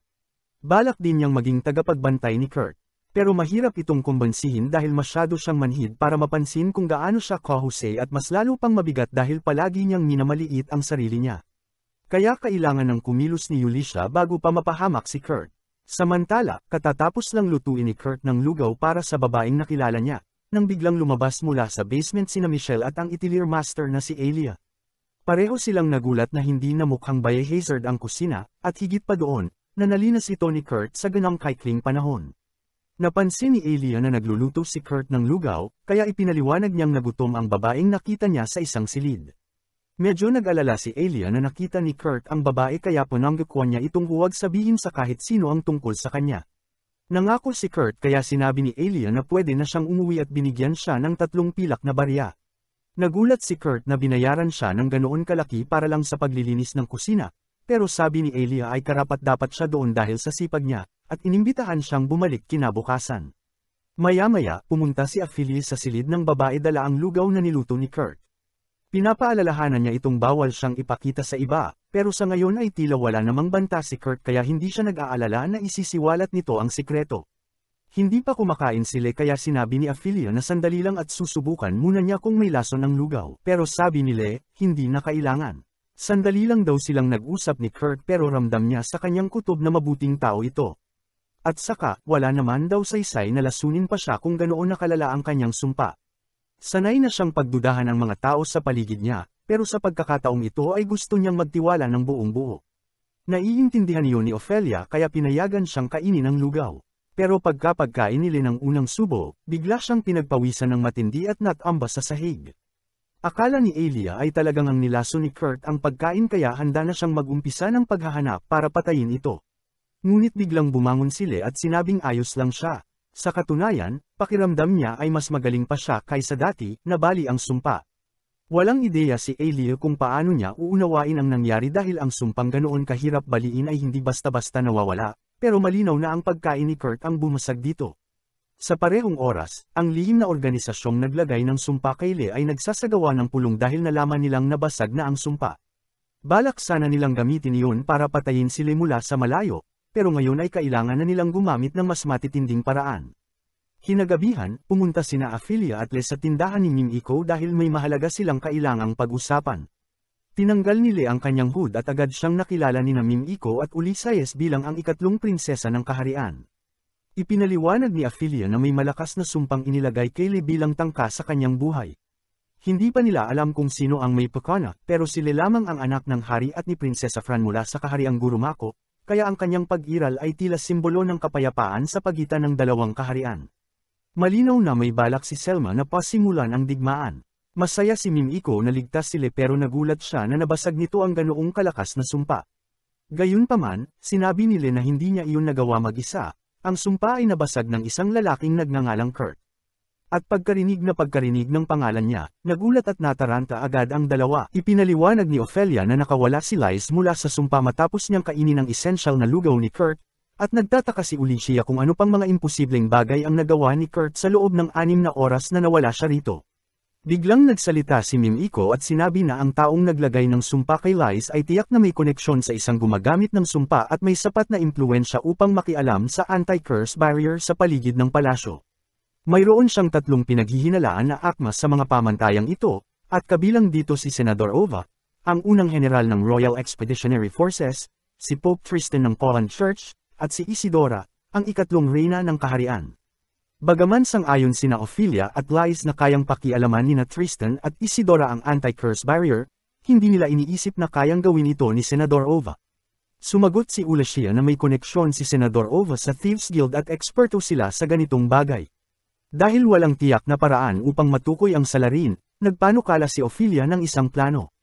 Balak din niyang maging tagapagbantay ni Kurt. Pero mahirap itong kumbansihin dahil masyado siyang manhid para mapansin kung gaano siya kahusay at mas lalo pang mabigat dahil palagi niyang minamaliit ang sarili niya. Kaya kailangan ng kumilos ni Yulisha bago pa mapahamak si Kurt. Samantala, katatapos lang lutuin ni Kurt ng lugaw para sa babaeng nakilala niya, nang biglang lumabas mula sa basement sina Michelle at ang Italier Master na si Alia. Pareho silang nagulat na hindi na mukhang biohazard ang kusina, at higit pa doon, na nalinas ito ni Kurt sa ganang kaikling panahon. Napansin ni Alia na nagluluto si Kurt ng lugaw, kaya ipinaliwanag niyang nagutom ang babaeng nakita niya sa isang silid. Medyo nag-alala si Alia na nakita ni Kurt ang babae kaya pinanggakuan niya itong huwag sabihin sa kahit sino ang tungkol sa kanya. Nangako si Kurt kaya sinabi ni Alia na pwede na siyang umuwi at binigyan siya ng 3 pilak na barya. Nagulat si Kurt na binayaran siya ng ganoon kalaki para lang sa paglilinis ng kusina, pero sabi ni Alia ay karapat-dapat siya doon dahil sa sipag niya, at inimbitahan siyang bumalik kinabukasan. Maya-maya, pumunta si Aphilia sa silid ng babae dala ang lugaw na niluto ni Kurt. Pinapaalalahanan niya itong bawal siyang ipakita sa iba, pero sa ngayon ay tila wala namang banta si Kurt kaya hindi siya nag-aalala na isisiwalat nito ang sikreto. Hindi pa kumakain sila kaya sinabi ni Aphilia na sandali lang at susubukan muna niya kung may lason ng lugaw. Pero sabi ni Le, hindi na kailangan. Sandali lang daw silang nag-usap ni Kurt pero ramdam niya sa kanyang kutob na mabuting tao ito. At saka, wala naman daw saysay na lasunin pa siya kung ganoon nakalala ang kanyang sumpa. Sanay na siyang pagdudahan ng mga tao sa paligid niya, pero sa pagkakataong ito ay gusto niyang magtiwala ng buong buo. Naiintindihan iyon ni Ophelia kaya pinayagan siyang kainin ang lugaw. pero pagkapagkain nila ng unang subo, bigla siyang pinagpawisan ng matindi at natamba sa sahig. Akala ni Alia ay talagang ang nilaso ni Kurt ang pagkain kaya handa na siyang mag-umpisa ng paghahanap para patayin ito. Ngunit biglang bumangon sila at sinabing ayos lang siya. Sa katunayan, pakiramdam niya ay mas magaling pa siya kaysa dati, nabali ang sumpa. Walang ideya si Alia kung paano niya uunawain ang nangyari dahil ang sumpang ganoon kahirap baliin ay hindi basta-basta nawawala, pero malinaw na ang pagkain ni Kurt ang bumasag dito. Sa parehong oras, ang lihim na organisasyong naglagay ng sumpa kay Lee ay nagsasagawa ng pulong dahil nalaman nilang nabasag na ang sumpa. Balak sana nilang gamitin iyon para patayin sila mula sa malayo, pero ngayon ay kailangan na nilang gumamit ng mas matitinding paraan. Kinagabihan, pumunta sina Ophelia at Lee sa tindahan ni Mimiko dahil may mahalaga silang kailangang pag-usapan. Tinanggal ni Lee ang kanyang hood at agad siyang nakilala ni Mimiko at Ulysses bilang ang ikatlong prinsesa ng kaharian. Ipinaliwanag ni Ophelia na may malakas na sumpang inilagay kay Lee bilang tangka sa kanyang buhay. Hindi pa nila alam kung sino ang may pakana, pero sila lamang ang anak ng hari at ni Prinsesa Fran mula sa kahariang Gurumako, kaya ang kanyang pag-iral ay tila simbolo ng kapayapaan sa pagitan ng dalawang kaharian. Malinaw na may balak si Selma na pasimulan ang digmaan. Masaya si Mimiko na ligtas sila pero nagulat siya na nabasag nito ang ganoong kalakas na sumpa. Gayunpaman, sinabi ni Lee na hindi niya iyon nagawa mag-isa. Ang sumpa ay nabasag ng isang lalaking nagngangalang Kurt. At pagkarinig ng pangalan niya, nagulat at nataranta agad ang dalawa. Ipinaliwanag ni Ophelia na nakawala si Lies mula sa sumpa matapos niyang kainin ang essential na lugaw ni Kurt, at nagtataka si Ulicia kung ano pang mga imposibleng bagay ang nagawa ni Kurt sa loob ng 6 na oras na nawala siya rito. Biglang nagsalita si Mimiko at sinabi na ang taong naglagay ng sumpa kay Lies ay tiyak na may koneksyon sa isang gumagamit ng sumpa at may sapat na impluwensya upang makialam sa anti-curse barrier sa paligid ng palasyo. Mayroon siyang 3 pinaghihinalaan na akma sa mga pamantayang ito, at kabilang dito si Senador Ova, ang unang general ng Royal Expeditionary Forces, si Pope Tristan ng Poland Church, at si Isidora, ang ikatlong reyna ng kaharian. Bagaman sang-ayon sina Ophelia at Lies na kayang pakialaman nina Tristan at Isidora ang anti-curse barrier, hindi nila iniisip na kayang gawin ito ni Senador Ova. Sumagot si Ulicia na may koneksyon si Senador Ova sa Thieves Guild at eksperto sila sa ganitong bagay. Dahil walang tiyak na paraan upang matukoy ang salarin, nagpanukala si Ophelia ng isang plano.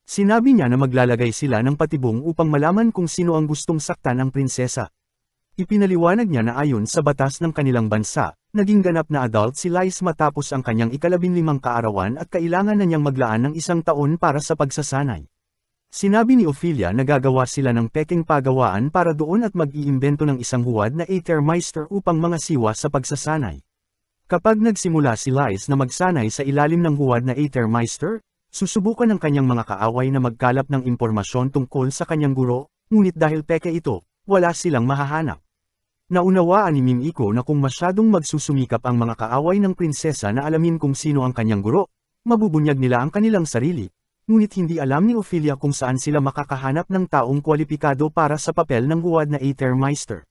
Sinabi niya na maglalagay sila ng patibong upang malaman kung sino ang gustong saktan ang prinsesa. Ipinaliwanag niya na ayon sa batas ng kanilang bansa, naging ganap na adult si Lies matapos ang kanyang 15 kaarawan at kailangan na niyang maglaan ng 1 taon para sa pagsasanay. Sinabi ni Ophelia na gagawa sila ng peking pagawaan para doon at mag-iimbento ng isang huwad na Aethermeister upang mga siwa sa pagsasanay. Kapag nagsimula si Lies na magsanay sa ilalim ng huwad na Aethermeister, susubukan ng kanyang mga kaaway na magkalap ng impormasyon tungkol sa kanyang guro, ngunit dahil peke ito, wala silang mahahanap. Naunawaan ni Mimiko na kung masyadong magsusumikap ang mga kaaway ng prinsesa na alamin kung sino ang kanyang guro, mabubunyag nila ang kanilang sarili, ngunit hindi alam ni Ophelia kung saan sila makakahanap ng taong kwalipikado para sa papel ng huwad na Aethermeister.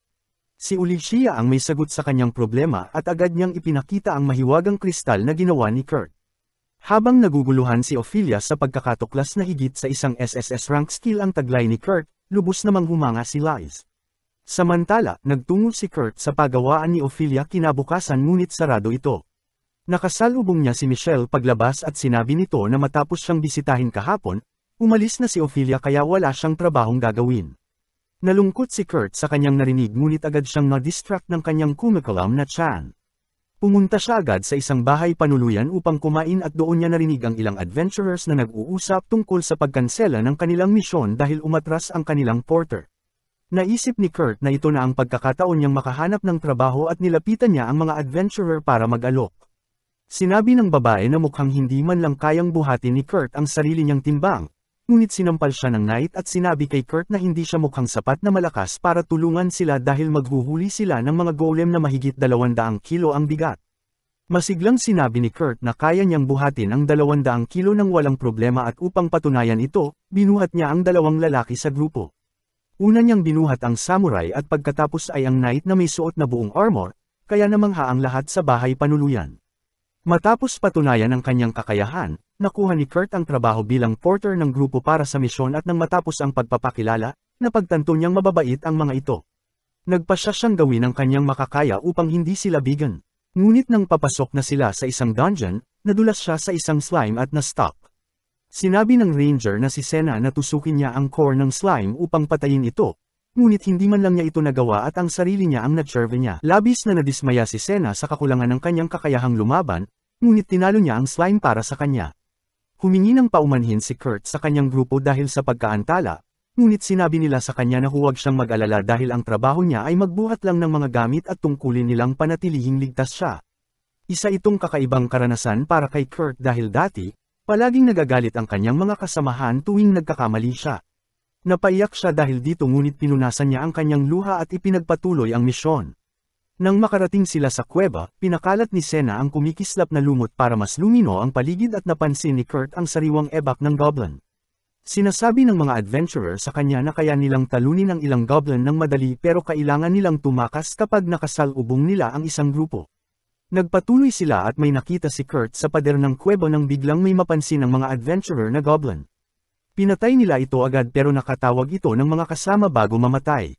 Si Ulicia ang may sagot sa kanyang problema at agad niyang ipinakita ang mahiwagang kristal na ginawa ni Kurt. Habang naguguluhan si Ophelia sa pagkakatuklas na higit sa isang SSS rank skill ang taglay ni Kurt, lubos namang humanga si Lies. Samantala, nagtungo si Kurt sa pagawaan ni Ophelia kinabukasan ngunit sarado ito. Nakasalubong niya si Michelle paglabas at sinabi nito na matapos siyang bisitahin kahapon, umalis na si Ophelia kaya wala siyang trabahong gagawin. Nalungkot si Kurt sa kanyang narinig ngunit agad siyang na-distract ng kanyang kumakalam na tiyan. Pumunta siya agad sa isang bahay panuluyan upang kumain at doon niya narinig ang ilang adventurers na nag-uusap tungkol sa pagkansela ng kanilang misyon dahil umatras ang kanilang porter. Naisip ni Kurt na ito na ang pagkakataon niyang makahanap ng trabaho at nilapitan niya ang mga adventurer para mag-alok. Sinabi ng babae na mukhang hindi man lang kayang buhatin ni Kurt ang sarili niyang timbang, ngunit sinampal siya ng knight at sinabi kay Kurt na hindi siya mukhang sapat na malakas para tulungan sila dahil maghuhuli sila ng mga golem na mahigit 200 kilo ang bigat. Masiglang sinabi ni Kurt na kaya niyang buhatin ang 200 kilo ng walang problema at upang patunayan ito, binuhat niya ang 2 lalaki sa grupo. Una niyang binuhat ang samurai at pagkatapos ay ang knight na may suot na buong armor, kaya namangha ang lahat sa bahay panuluyan. Matapos patunayan ang kanyang kakayahan, nakuha ni Kurt ang trabaho bilang porter ng grupo para sa misyon at nang matapos ang pagpapakilala, napagtanto niyang mababait ang mga ito. Nagpasya siyang gawin ang kanyang makakaya upang hindi sila bigan. Ngunit nang papasok na sila sa isang dungeon, nadulas siya sa isang slime at na-stuck. Sinabi ng ranger na si Senna na tusukin niya ang core ng slime upang patayin ito, ngunit hindi man lang niya ito nagawa at ang sarili niya ang natserve niya. Labis na nadismaya si Senna sa kakulangan ng kanyang kakayahang lumaban, ngunit tinalo niya ang slime para sa kanya. Humingi ng paumanhin si Kurt sa kanyang grupo dahil sa pagkaantala, ngunit sinabi nila sa kanya na huwag siyang mag-alala dahil ang trabaho niya ay magbuhat lang ng mga gamit at tungkulin nilang panatilihing ligtas siya. Isa itong kakaibang karanasan para kay Kurt dahil dati, palaging nagagalit ang kanyang mga kasamahan tuwing nagkakamali siya. Napaiyak siya dahil dito ngunit pinunasan niya ang kanyang luha at ipinagpatuloy ang misyon. Nang makarating sila sa kuweba, pinakalat ni Senna ang kumikislap na lumot para mas lumino ang paligid at napansin ni Kurt ang sariwang ebak ng goblin. Sinasabi ng mga adventurer sa kanya na kaya nilang talunin ang ilang goblin ng madali pero kailangan nilang tumakas kapag nakasalubong nila ang isang grupo. Nagpatuloy sila at may nakita si Kurt sa pader ng kuweba nang biglang may mapansin ang mga adventurer na goblin. Pinatay nila ito agad pero nakatawag ito ng mga kasama bago mamatay.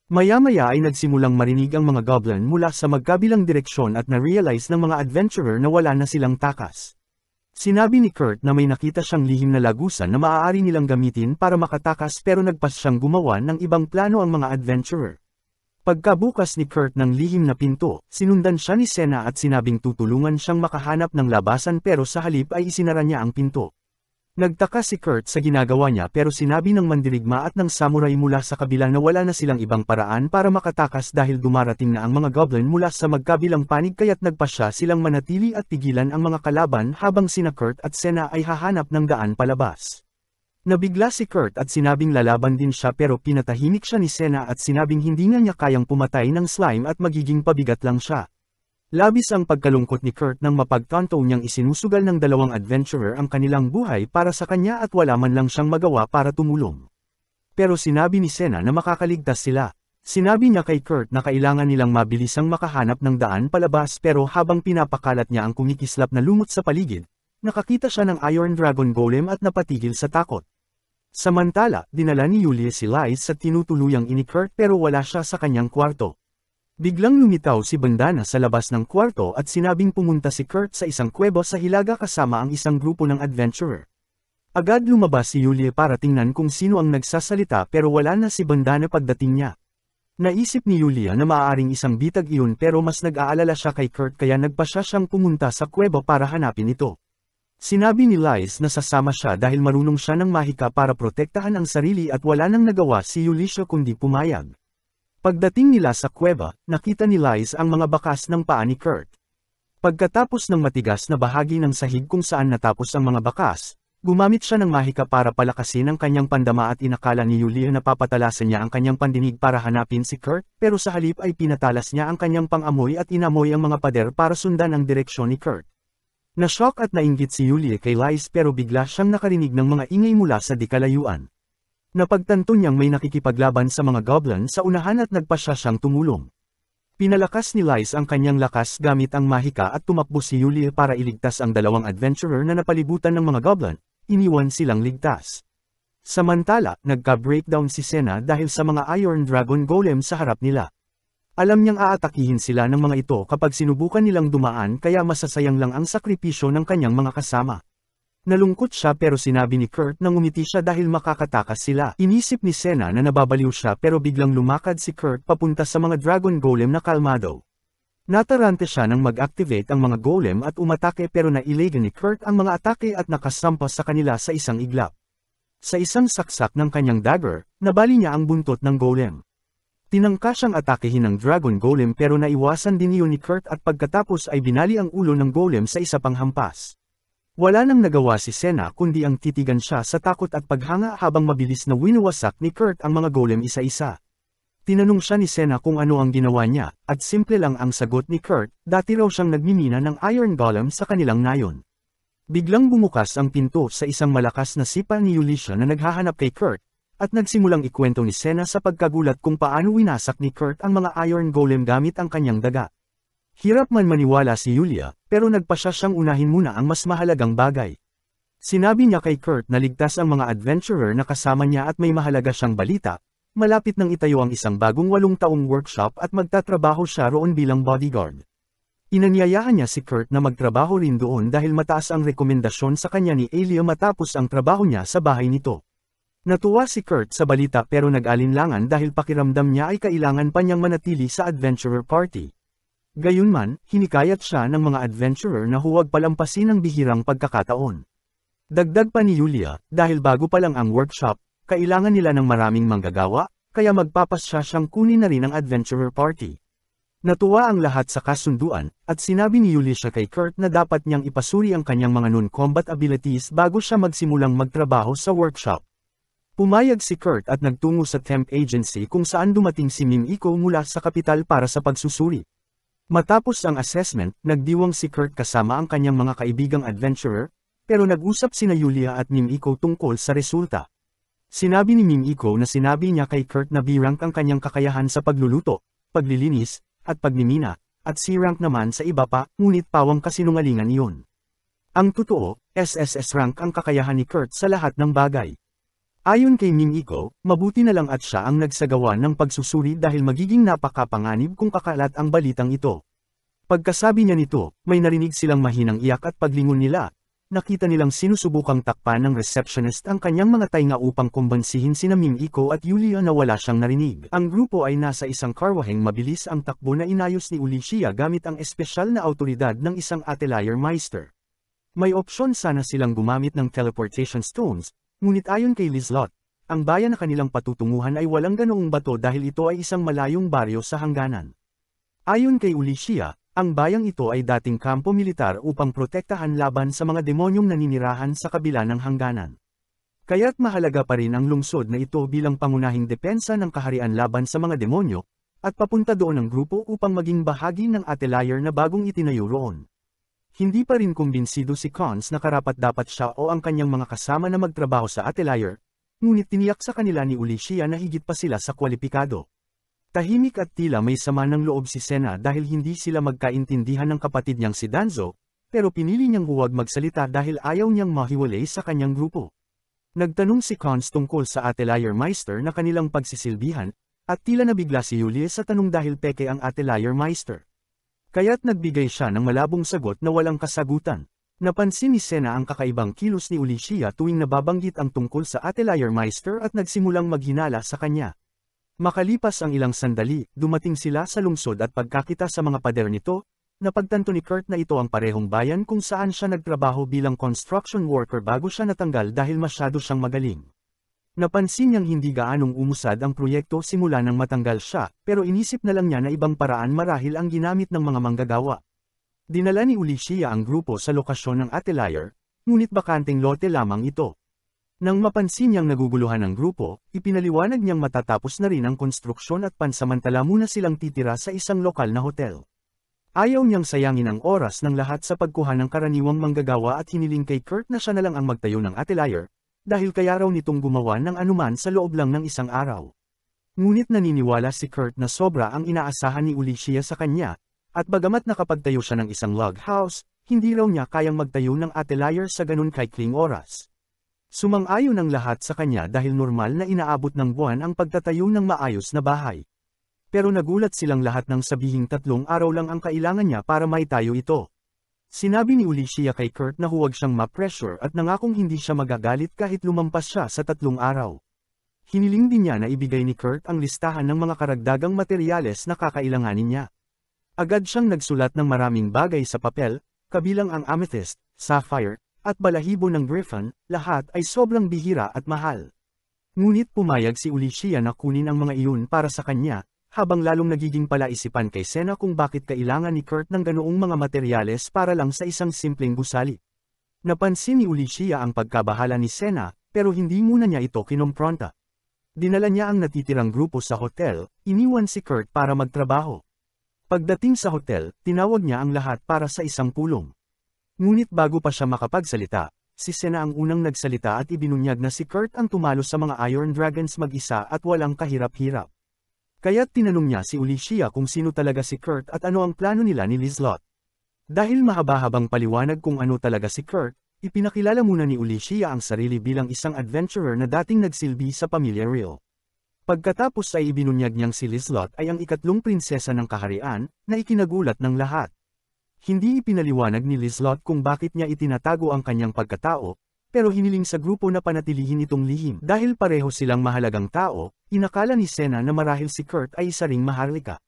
Maya-maya ay nagsimulang marinig ang mga goblin mula sa magkabilang direksyon at na-realize ng mga adventurer na wala na silang takas. Sinabi ni Kurt na may nakita siyang lihim na lagusan na maaari nilang gamitin para makatakas pero nagpas siyang gumawa ng ibang plano ang mga adventurer. Pagkabukas ni Kurt ng lihim na pinto, sinundan siya ni Senna at sinabing tutulungan siyang makahanap ng labasan pero sa halip ay isinara niya ang pinto. Nagtaka si Kurt sa ginagawa niya pero sinabi ng mandirigma at ng samurai mula sa kabila na wala na silang ibang paraan para makatakas dahil dumarating na ang mga goblin mula sa magkabilang panig kaya't nagpasya silang manatili at tigilan ang mga kalaban habang sina Kurt at Senna ay hahanap ng daan palabas. Nabigla si Kurt at sinabing lalaban din siya pero pinatahimik siya ni Senna at sinabing hindi na niya kayang pumatay ng slime at magiging pabigat lang siya. Labis ang pagkalungkot ni Kurt nang mapagtanto niyang isinusugal ng dalawang adventurer ang kanilang buhay para sa kanya at wala man lang siyang magawa para tumulong. Pero sinabi ni Senna na makakaligtas sila. Sinabi niya kay Kurt na kailangan nilang mabilisang makahanap ng daan palabas pero habang pinapakalat niya ang kumikislap na lumot sa paligid, nakakita siya ng Iron Dragon Golem at napatigil sa takot. Samantala, dinala ni Julia si Lies sa tinutuluyang ini Kurt pero wala siya sa kanyang kwarto. Biglang lumitaw si Bandana sa labas ng kwarto at sinabing pumunta si Kurt sa isang kuweba sa hilaga kasama ang isang grupo ng adventurer. Agad lumabas si Julia para tingnan kung sino ang nagsasalita pero wala na si Bandana pagdating niya. Naisip ni Julia na maaaring isang bitag iyon pero mas nag-aalala siya kay Kurt kaya nagpasya siyang pumunta sa kuweba para hanapin ito. Sinabi ni Lies na sasama siya dahil marunong siya ng mahika para protektahan ang sarili at wala nang nagawa si Ulysses kundi pumayag. Pagdating nila sa kuweba, nakita ni Lies ang mga bakas ng paa ni Kurt. Pagkatapos ng matigas na bahagi ng sahig kung saan natapos ang mga bakas, gumamit siya ng mahika para palakasin ang kanyang pandama at inakala ni Julia na papatalasan niya ang kanyang pandinig para hanapin si Kurt pero sa halip ay pinatalas niya ang kanyang pang-amoy at inamoy ang mga pader para sundan ang direksyon ni Kurt. Na-shock at nainggit si Julia kay Lies pero bigla siyang nakarinig ng mga ingay mula sa di kalayuan. Napagtanto niyang may nakikipaglaban sa mga goblin sa unahan at nagpasya siyang tumulong. Pinalakas ni Lies ang kanyang lakas gamit ang mahika at tumakbo si Julia para iligtas ang dalawang adventurer na napalibutan ng mga goblin, iniwan silang ligtas. Samantala, nagka-breakdown si Senna dahil sa mga Iron Dragon Golem sa harap nila. Alam niyang aatakihin sila ng mga ito kapag sinubukan nilang dumaan kaya masasayang lang ang sakripisyo ng kanyang mga kasama. Nalungkot siya pero sinabi ni Kurt na ngumiti siya dahil makakatakas sila. Inisip ni Senna na nababaliw siya pero biglang lumakad si Kurt papunta sa mga Dragon Golem na kalmado. Natarante siya nang mag-activate ang mga golem at umatake pero nailagan ni Kurt ang mga atake at nakasampas sa kanila sa isang iglap. Sa isang saksak ng kanyang dagger, nabali niya ang buntot ng golem. Tinangka siyang atakehin ng Dragon Golem pero naiwasan din iyon ni Kurt at pagkatapos ay binali ang ulo ng golem sa isa pang hampas. Wala nang nagawa si Senna kundi ang titigan siya sa takot at paghanga habang mabilis na winawasak ni Kurt ang mga golem isa-isa. Tinanong siya ni Senna kung ano ang ginawa niya, at simple lang ang sagot ni Kurt, dati raw siyang nagmimina ng Iron Golem sa kanilang nayon. Biglang bumukas ang pinto sa isang malakas na sipa ni Ulysses na naghahanap kay Kurt, at nagsimulang ikwento ni Senna sa pagkagulat kung paano winasak ni Kurt ang mga Iron Golem gamit ang kanyang daga. Hirap man maniwala si Julia, pero nagpasya siyang unahin muna ang mas mahalagang bagay. Sinabi niya kay Kurt na ligtas ang mga adventurer na kasama niya at may mahalaga siyang balita, malapit nang itayo ang isang bagong 8 taong workshop at magtatrabaho siya roon bilang bodyguard. Inanyayahan niya si Kurt na magtrabaho rin doon dahil mataas ang rekomendasyon sa kanya ni Alia matapos ang trabaho niya sa bahay nito. Natuwa si Kurt sa balita pero nag-alinlangan dahil pakiramdam niya ay kailangan pa niyang manatili sa adventurer party. Gayunman, hinikayat siya ng mga adventurer na huwag palampasin ang bihirang pagkakataon. Dagdag pa ni Yulia, dahil bago pa lang ang workshop, kailangan nila ng maraming manggagawa, kaya magpapasya siyang kunin na rin ang adventurer party. Natuwa ang lahat sa kasunduan, at sinabi ni Yulia kay Kurt na dapat niyang ipasuri ang kanyang mga non-combat abilities bago siya magsimulang magtrabaho sa workshop. Pumayag si Kurt at nagtungo sa temp agency kung saan dumating si Mimiko mula sa kapital para sa pagsusuri. Matapos ang assessment, nagdiwang si Kurt kasama ang kanyang mga kaibigang adventurer, pero nag-usap sina Yulia at Mimiko tungkol sa resulta. Sinabi ni Mimiko na sinabi niya kay Kurt na B-rank ang kanyang kakayahan sa pagluluto, paglilinis, at pagmimina, at C-rank naman sa iba pa, ngunit pawang kasinungalingan iyon. Ang totoo, SSS rank ang kakayahan ni Kurt sa lahat ng bagay. Ayon kay Mimiko, mabuti na lang at siya ang nagsagawa ng pagsusuri dahil magiging napakapanganib kung kakalat ang balitang ito. Pagkasabi niya nito, may narinig silang mahinang iyak at paglingon nila. Nakita nilang sinusubukang takpan ng receptionist ang kanyang mga tainga upang kumbansihin sina Mimiko at Yulia na wala siyang narinig. Ang grupo ay nasa isang karwaheng mabilis ang takbo na inayos ni Ulicia gamit ang espesyal na autoridad ng isang Atelier Meister. May opsyon sana silang gumamit ng teleportation stones, ngunit ayon kay Lizlot, ang bayan na kanilang patutunguhan ay walang ganoong bato dahil ito ay isang malayong baryo sa hangganan. Ayon kay Ulicia, ang bayang ito ay dating kampo militar upang protektahan laban sa mga demonyong naninirahan sa kabila ng hangganan. Kaya't mahalaga pa rin ang lungsod na ito bilang pangunahing depensa ng kaharian laban sa mga demonyo, at papunta doon ang grupo upang maging bahagi ng Atelier na bagong itinayo roon. Hindi pa rin kumbinsido si Cons na karapat-dapat siya o ang kanyang mga kasama na magtrabaho sa Atelier, ngunit tiniyak sa kanila ni Ulicia na higit pa sila sa kwalipikado. Tahimik at tila may sama ng loob si Senna dahil hindi sila magkaintindihan ng kapatid niyang si Danzo, pero pinili niyang huwag magsalita dahil ayaw niyang mahiwalay sa kanyang grupo. Nagtanong si Cons tungkol sa Atelier Meister na kanilang pagsisilbihan, at tila nabigla si Yulia sa tanong dahil peke ang Atelier Meister. Kaya't nagbigay siya ng malabong sagot na walang kasagutan. Napansin ni Senna ang kakaibang kilos ni Ulicia tuwing nababanggit ang tungkol sa Atelier Meister at nagsimulang maghinala sa kanya. Makalipas ang ilang sandali, dumating sila sa lungsod at pagkakita sa mga pader nito, napagtanto ni Kurt na ito ang parehong bayan kung saan siya nagtrabaho bilang construction worker bago siya natanggal dahil masyado siyang magaling. Napansin niyang hindi gaanong umusad ang proyekto simula nang matanggal siya, pero inisip na lang niya na ibang paraan marahil ang ginamit ng mga manggagawa. Dinala ni Ulicia ang grupo sa lokasyon ng Atelier, ngunit bakanteng lote lamang ito. Nang mapansin niyang naguguluhan ang grupo, ipinaliwanag niyang matatapos na rin ang konstruksyon at pansamantala muna silang titira sa isang lokal na hotel. Ayaw niyang sayangin ang oras ng lahat sa pagkuha ng karaniwang manggagawa at hiniling kay Kurt na siya na lang ang magtayo ng Atelier, dahil kaya raw nitong gumawa ng anuman sa loob lang ng isang araw. Ngunit naniniwala si Kurt na sobra ang inaasahan ni Ulicia sa kanya, at bagamat nakapagtayo siya ng isang log house, hindi raw niya kayang magtayo ng Atelier sa ganun kaikling oras. Sumang-ayon ang lahat sa kanya dahil normal na inaabot ng buwan ang pagtatayo ng maayos na bahay. Pero nagulat silang lahat nang sabihing 3 araw lang ang kailangan niya para maitayo ito. Sinabi ni Ulicia kay Kurt na huwag siyang ma-pressure at nangakong hindi siya magagalit kahit lumampas siya sa 3 araw. Hiniling din niya na ibigay ni Kurt ang listahan ng mga karagdagang materyales na kakailanganin niya. Agad siyang nagsulat ng maraming bagay sa papel, kabilang ang amethyst, sapphire, at balahibo ng griffon, lahat ay sobrang bihira at mahal. Ngunit pumayag si Ulicia na kunin ang mga iyon para sa kanya, habang lalong nagiging palaisipan kay Senna kung bakit kailangan ni Kurt ng ganoong mga materyales para lang sa isang simpleng gusali. Napansin ni Ulicia ang pagkabahala ni Senna, pero hindi muna niya ito kinompronta. Dinala niya ang natitirang grupo sa hotel, iniwan si Kurt para magtrabaho. Pagdating sa hotel, tinawag niya ang lahat para sa isang pulong. Ngunit bago pa siya makapagsalita, si Senna ang unang nagsalita at ibinunyag na si Kurt ang tumalo sa mga Iron Dragons mag-isa at walang kahirap-hirap. Kaya't tinanong niya si Ulicia kung sino talaga si Kurt at ano ang plano nila ni Lizlot. Dahil mahaba-habang paliwanag kung ano talaga si Kurt, ipinakilala muna ni Ulicia ang sarili bilang isang adventurer na dating nagsilbi sa pamilya Real. Pagkatapos ay ibinunyag niyang si Lizelot ay ang ikatlong prinsesa ng kaharian, na ikinagulat ng lahat. Hindi ipinaliwanag ni Lizelot kung bakit niya itinatago ang kanyang pagkatao, pero hiniling sa grupo na panatilihin itong lihim. Dahil pareho silang mahalagang tao, inakala ni Senna na marahil si Kurt ay isa ring maharlika.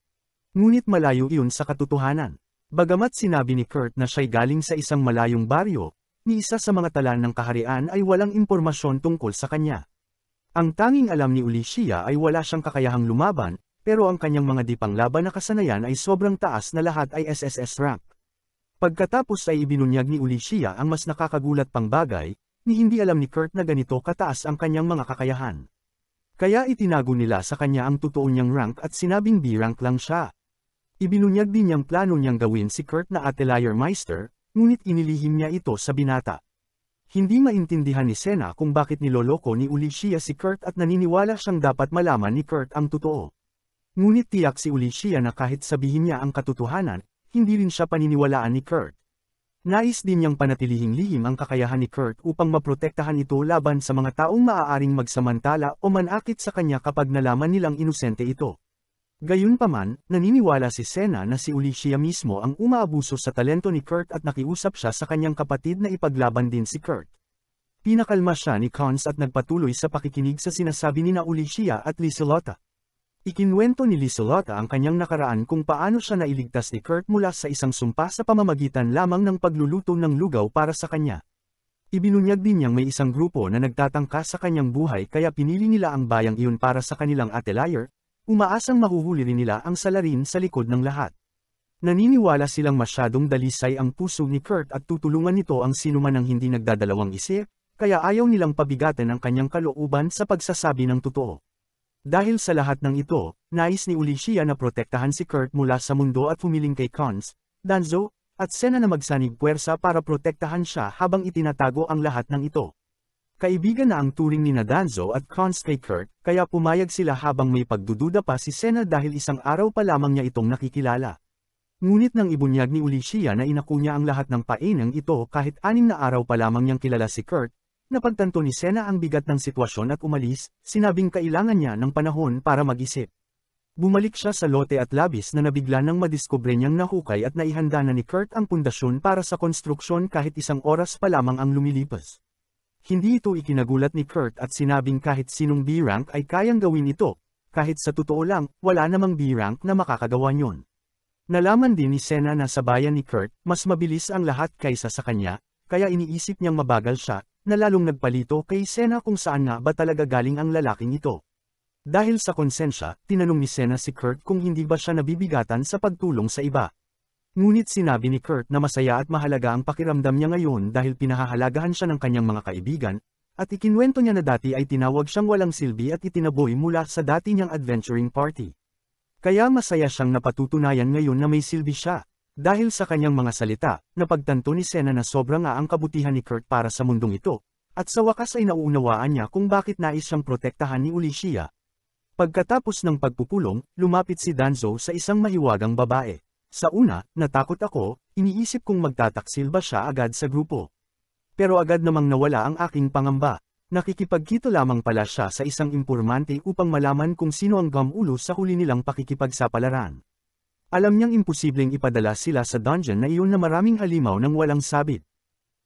Ngunit malayo iyon sa katotohanan. Bagamat sinabi ni Kurt na siya'y galing sa isang malayong baryo, ni isa sa mga talan ng kaharian ay walang impormasyon tungkol sa kanya. Ang tanging alam ni Ulicia ay wala siyang kakayahang lumaban, pero ang kanyang mga di panglaban na kasanayan ay sobrang taas na lahat ay SSS rank. Pagkatapos ay ibinunyag ni Ulicia ang mas nakakagulat pang bagay, ni hindi alam ni Kurt na ganito kataas ang kanyang mga kakayahan. Kaya itinago nila sa kanya ang totoo niyang rank at sinabing B rank lang siya. Ibinunyag din niyang plano niyang gawin si Kurt na Atelier Meister, ngunit inilihim niya ito sa binata. Hindi maintindihan ni Senna kung bakit niloloko ni Ulicia si Kurt at naniniwala siyang dapat malaman ni Kurt ang totoo. Ngunit tiyak si Ulicia na kahit sabihin niya ang katotohanan, hindi rin siya paniniwalaan ni Kurt. Nais din niyang panatilihing lihim ang kakayahan ni Kurt upang maprotektahan ito laban sa mga taong maaaring magsamantala o manakit sa kanya kapag nalaman nilang inosente ito. Gayunpaman, naniniwala si Senna na si Ulicia mismo ang umaabuso sa talento ni Kurt at nakiusap siya sa kanyang kapatid na ipaglaban din si Kurt. Pinakalma siya ni Cons at nagpatuloy sa pakikinig sa sinasabi ni na Ulicia at Liselota. Ikinwento ni Liselota ang kanyang nakaraan kung paano siya nailigtas ni Kurt mula sa isang sumpa sa pamamagitan lamang ng pagluluto ng lugaw para sa kanya. Ibinunyag din niyang may isang grupo na nagtatangka sa kanyang buhay kaya pinili nila ang bayang iyon para sa kanilang atelier, umaasang mahuhuli rin nila ang salarin sa likod ng lahat. Naniniwala silang masyadong dalisay ang puso ni Kurt at tutulungan nito ang sinuman ng hindi nagdadalawang isip, kaya ayaw nilang pabigatin ang kanyang kalooban sa pagsasabi ng totoo. Dahil sa lahat ng ito, nais ni Ulicia na protektahan si Kurt mula sa mundo at humiling kay Cons, Danzo, at Senna na magsanig puwersa para protektahan siya habang itinatago ang lahat ng ito. Kaibigan na ang turing ni Danzo at Cons kay Kurt, kaya pumayag sila habang may pagdududa pa si Senna dahil isang araw pa lamang niya itong nakikilala. Ngunit nang ibunyag ni Ulicia na inako niya ang lahat ng painang ito kahit 6 na araw pa lamang niyang kilala si Kurt, napagtanto ni Senna ang bigat ng sitwasyon at umalis, sinabing kailangan niya ng panahon para mag-isip. Bumalik siya sa lote at labis na nabigla nang madiskubre niyang nahukay at naihanda na ni Kurt ang pundasyon para sa konstruksyon kahit isang oras pa lamang ang lumilipas. Hindi ito ikinagulat ni Kurt at sinabing kahit sinong B-rank ay kayang gawin ito, kahit sa totoo lang, wala namang B-rank na makakagawa niyon. Nalaman din ni Senna na sa bayan ni Kurt, mas mabilis ang lahat kaysa sa kanya, kaya iniisip niyang mabagal siya, na lalong nagpalito kay Senna kung saan nga ba talaga galing ang lalaking ito. Dahil sa konsensya, tinanong ni Senna si Kurt kung hindi ba siya nabibigatan sa pagtulong sa iba. Ngunit sinabi ni Kurt na masaya at mahalaga ang pakiramdam niya ngayon dahil pinahahalagahan siya ng kanyang mga kaibigan, at ikinwento niya na dati ay tinawag siyang walang silbi at itinaboy mula sa dati niyang adventuring party. Kaya masaya siyang napatutunayan ngayon na may silbi siya. Dahil sa kanyang mga salita, napagtanto ni Senna na sobra nga ang kabutihan ni Kurt para sa mundong ito, at sa wakas ay nauunawaan niya kung bakit nais siyang protektahan ni Ulicia. Pagkatapos ng pagpupulong, lumapit si Danzo sa isang mahiwagang babae. Sa una, natakot ako, iniisip kong magtataksil ba siya agad sa grupo. Pero agad namang nawala ang aking pangamba. Nakikipagkito lamang pala siya sa isang impormante upang malaman kung sino ang gamulo sa huli nilang pakikipagsapalaran. Alam niyang imposibleng ipadala sila sa dungeon na iyon na maraming halimaw nang walang sabit.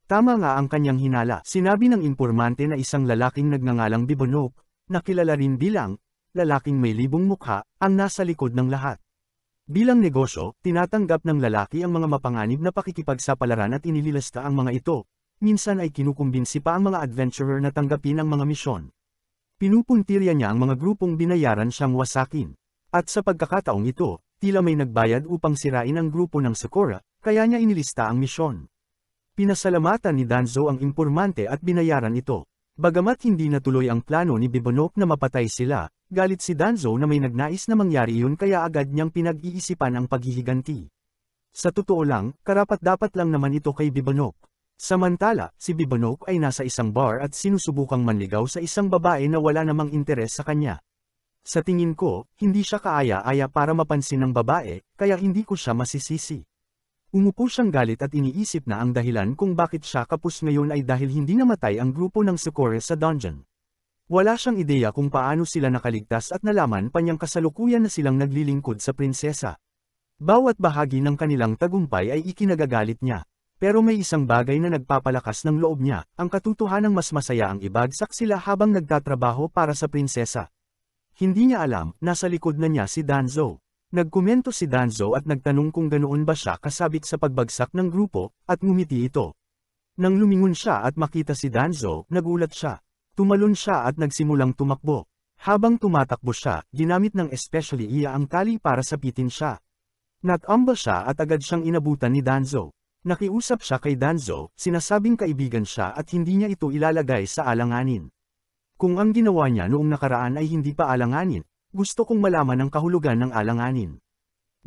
Tama nga ang kanyang hinala. Sinabi ng impormante na isang lalaking nagngangalang Bibonok, na kilala rin bilang, lalaking may libong mukha, ang nasa likod ng lahat. Bilang negosyo, tinatanggap ng lalaki ang mga mapanganib na pakikipagsapalaran at inililista ang mga ito. Minsan ay kinukumbinsi pa ang mga adventurer na tanggapin ang mga misyon. Pinupuntirya niya ang mga grupong binayaran siyang wasakin. At sa pagkakataong ito, tila may nagbayad upang sirain ang grupo ng Sakura, kaya niya inilista ang misyon. Pinasalamatan ni Danzo ang impormante at binayaran ito. Bagamat hindi natuloy ang plano ni Bibonok na mapatay sila, galit si Danzo na may nagnais na mangyari iyon kaya agad niyang pinag-iisipan ang paghihiganti. Sa totoo lang, karapat-dapat lang naman ito kay Bibonok. Samantala, si Bibonok ay nasa isang bar at sinusubukang manligaw sa isang babae na wala namang interes sa kanya. Sa tingin ko, hindi siya kaaya-aya para mapansin ng babae, kaya hindi ko siya masisisi. Umupo siyang galit at iniisip na ang dahilan kung bakit siya kapos ngayon ay dahil hindi namatay ang grupo ng Sakura sa dungeon. Wala siyang ideya kung paano sila nakaligtas at nalaman pa niyang kasalukuyan na silang naglilingkod sa prinsesa. Bawat bahagi ng kanilang tagumpay ay ikinagagalit niya. Pero may isang bagay na nagpapalakas ng loob niya, ang katotohanang mas masaya ang ibagsak sila habang nagtatrabaho para sa prinsesa. Hindi niya alam, nasa likod na niya si Danzo. Nagkomento si Danzo at nagtanong kung ganoon ba siya kasabik sa pagbagsak ng grupo, at ngumiti ito. Nang lumingon siya at makita si Danzo, nagulat siya. Tumalon siya at nagsimulang tumakbo. Habang tumatakbo siya, ginamit ng especially iya ang tali para sapitin siya. Natamba siya at agad siyang inabutan ni Danzo. Nakiusap siya kay Danzo, sinasabing kaibigan siya at hindi niya ito ilalagay sa alanganin. Kung ang ginawa niya noong nakaraan ay hindi pa alanganin, gusto kong malaman ang kahulugan ng alanganin.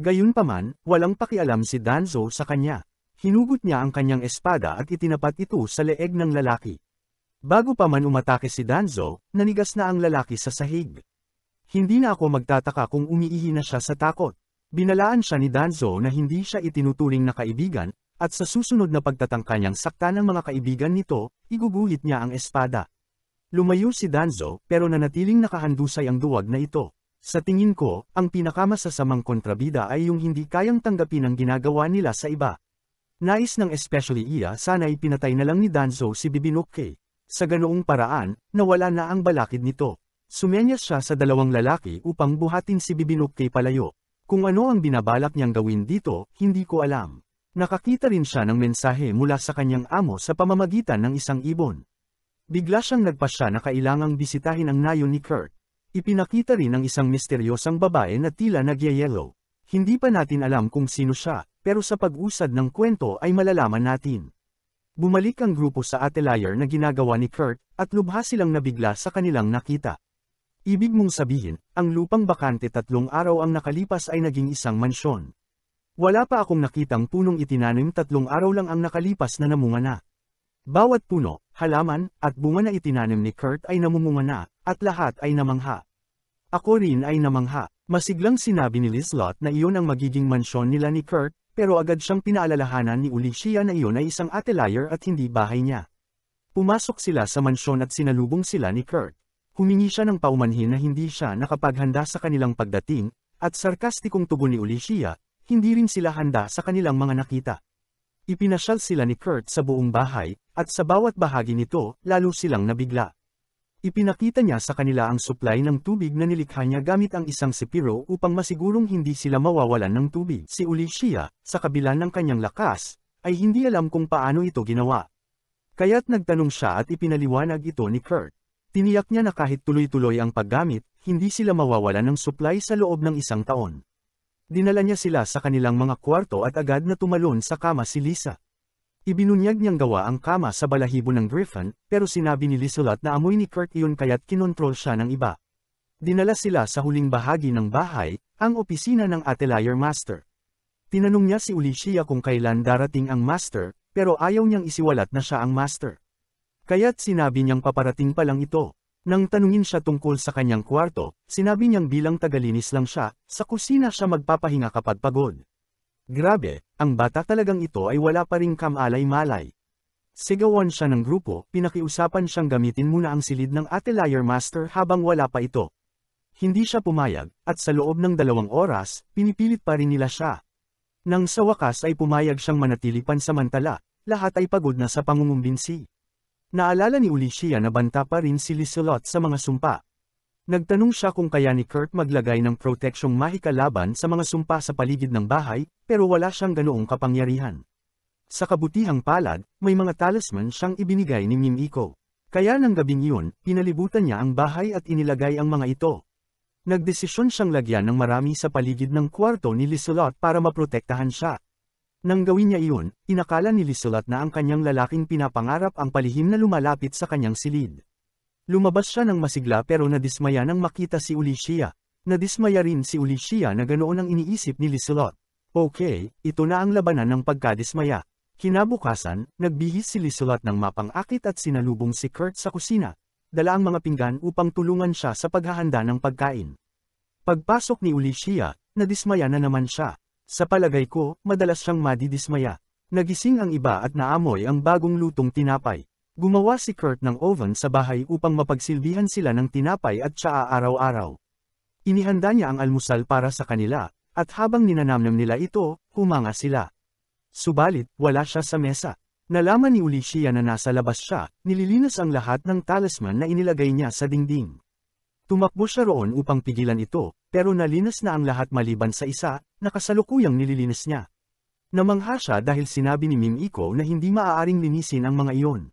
Gayunpaman, walang pakialam si Danzo sa kanya. Hinugot niya ang kanyang espada at itinapat ito sa leeg ng lalaki. Bago pa man umatake si Danzo, nanigas na ang lalaki sa sahig. Hindi na ako magtataka kung umiihi na siya sa takot. Binalaan siya ni Danzo na hindi siya itinuturing na kaibigan, at sa susunod na pagtatangka niyang sakta ng mga kaibigan nito, iguguhit niya ang espada. Lumayo si Danzo, pero nanatiling nakahandusay ang duwag na ito. Sa tingin ko, ang pinakamasasamang kontrabida ay yung hindi kayang tanggapin ang ginagawa nila sa iba. Nais ng especially iya sana'y pinatay na lang ni Danzo si Bibinuke. Sa ganoong paraan, nawala na ang balakid nito. Sumenyas siya sa dalawang lalaki upang buhatin si Bibinuke palayo. Kung ano ang binabalak niyang gawin dito, hindi ko alam. Nakakita rin siya ng mensahe mula sa kanyang amo sa pamamagitan ng isang ibon. Bigla siyang nagpasya na kailangang bisitahin ang nayon ni Kurt. Ipinakita rin ng isang misteryosang babae na tila nagyayelo. Hindi pa natin alam kung sino siya, pero sa pag-usad ng kwento ay malalaman natin. Bumalik ang grupo sa atelier na ginagawa ni Kurt, at lubha silang nabigla sa kanilang nakita. Ibig mong sabihin, ang lupang bakante 3 araw ang nakalipas ay naging isang mansyon. Wala pa akong nakitang punong itinanim 3 araw lang ang nakalipas na namunga na. Bawat puno, halaman, at bunga na itinanim ni Kurt ay namumunga na, at lahat ay namangha. Ako rin ay namangha. Masiglang sinabi ni Lislot na iyon ang magiging mansyon nila ni Kurt, pero agad siyang pinaalalahanan ni Ulicia na iyon ay isang atelier at hindi bahay niya. Pumasok sila sa mansyon at sinalubong sila ni Kurt. Humingi siya ng paumanhin na hindi siya nakapaghanda sa kanilang pagdating, at sarkastikong tugon ni Ulicia, hindi rin sila handa sa kanilang mga nakita. Ipinasyal sila ni Kurt sa buong bahay, at sa bawat bahagi nito, lalo silang nabigla. Ipinakita niya sa kanila ang supply ng tubig na nilikha niya gamit ang isang sipiro upang masigurong hindi sila mawawalan ng tubig. Si Ulicia, sa kabila ng kanyang lakas, ay hindi alam kung paano ito ginawa. Kaya't nagtanong siya at ipinaliwanag ito ni Kurt. Tiniyak niya na kahit tuloy-tuloy ang paggamit, hindi sila mawawalan ng supply sa loob ng 1 taon. Dinala niya sila sa kanilang mga kwarto at agad na tumalon sa kama si Lisa. Ibinunyag niyang gawa ang kama sa balahibo ng Griffin, pero sinabi ni Liselot na amoy ni Kurt iyon kaya't kinontrol siya ng iba. Dinala sila sa huling bahagi ng bahay, ang opisina ng atelier master. Tinanong niya si Ulicia kung kailan darating ang master, pero ayaw niyang isiwalat na siya ang master. Kaya't sinabi niyang paparating pa lang ito. Nang tanungin siya tungkol sa kanyang kwarto, sinabi niyang bilang tagalinis lang siya, sa kusina siya magpapahinga kapag pagod. Grabe, ang bata talagang ito ay wala pa ring kamalay-malay. Sigawan siya ng grupo, pinakiusapan siyang gamitin muna ang silid ng atelier master habang wala pa ito. Hindi siya pumayag, at sa loob ng 2 oras, pinipilit pa rin nila siya. Nang sa wakas ay pumayag siyang manatili pansamantala, lahat ay pagod na sa pangungumbinsi. Naalala ni Ulicia na banta pa rin si Liselot sa mga sumpa. Nagtanong siya kung kaya ni Kurt maglagay ng proteksyong mahika laban sa mga sumpa sa paligid ng bahay, pero wala siyang ganoong kapangyarihan. Sa kabutihang palad, may mga talisman siyang ibinigay ni Mimiko. Kaya ng gabing iyon, pinalibutan niya ang bahay at inilagay ang mga ito. Nagdesisyon siyang lagyan ng marami sa paligid ng kwarto ni Liselot para maprotektahan siya. Nang gawin niya iyon, inakala ni Liselot na ang kanyang lalaking pinapangarap ang palihim na lumalapit sa kanyang silid. Lumabas siya ng masigla pero nadismaya nang makita si Ulicia. Nadismaya rin si Ulicia na ganoon ang iniisip ni Liselot. Okay, ito na ang labanan ng pagkadismaya. Kinabukasan, nagbihis si Liselot ng mapang-akit at sinalubong si Kurt sa kusina. Dala ang mga pinggan upang tulungan siya sa paghahanda ng pagkain. Pagpasok ni Ulicia, nadismaya na naman siya. Sa palagay ko, madalas siyang madidismaya. Nagising ang iba at naamoy ang bagong lutong tinapay. Gumawa si Kurt ng oven sa bahay upang mapagsilbihan sila ng tinapay at tsaa araw-araw. Inihanda niya ang almusal para sa kanila, at habang ninanamnam nila ito, humanga sila. Subalit, wala siya sa mesa. Nalaman ni Ulicia na nasa labas siya, nililinas ang lahat ng talisman na inilagay niya sa dingding. Tumakbo siya roon upang pigilan ito, pero nalinas na ang lahat maliban sa isa, na kasalukuyang nililinis niya. Namangha siya dahil sinabi ni Mimiko na hindi maaaring linisin ang mga iyon.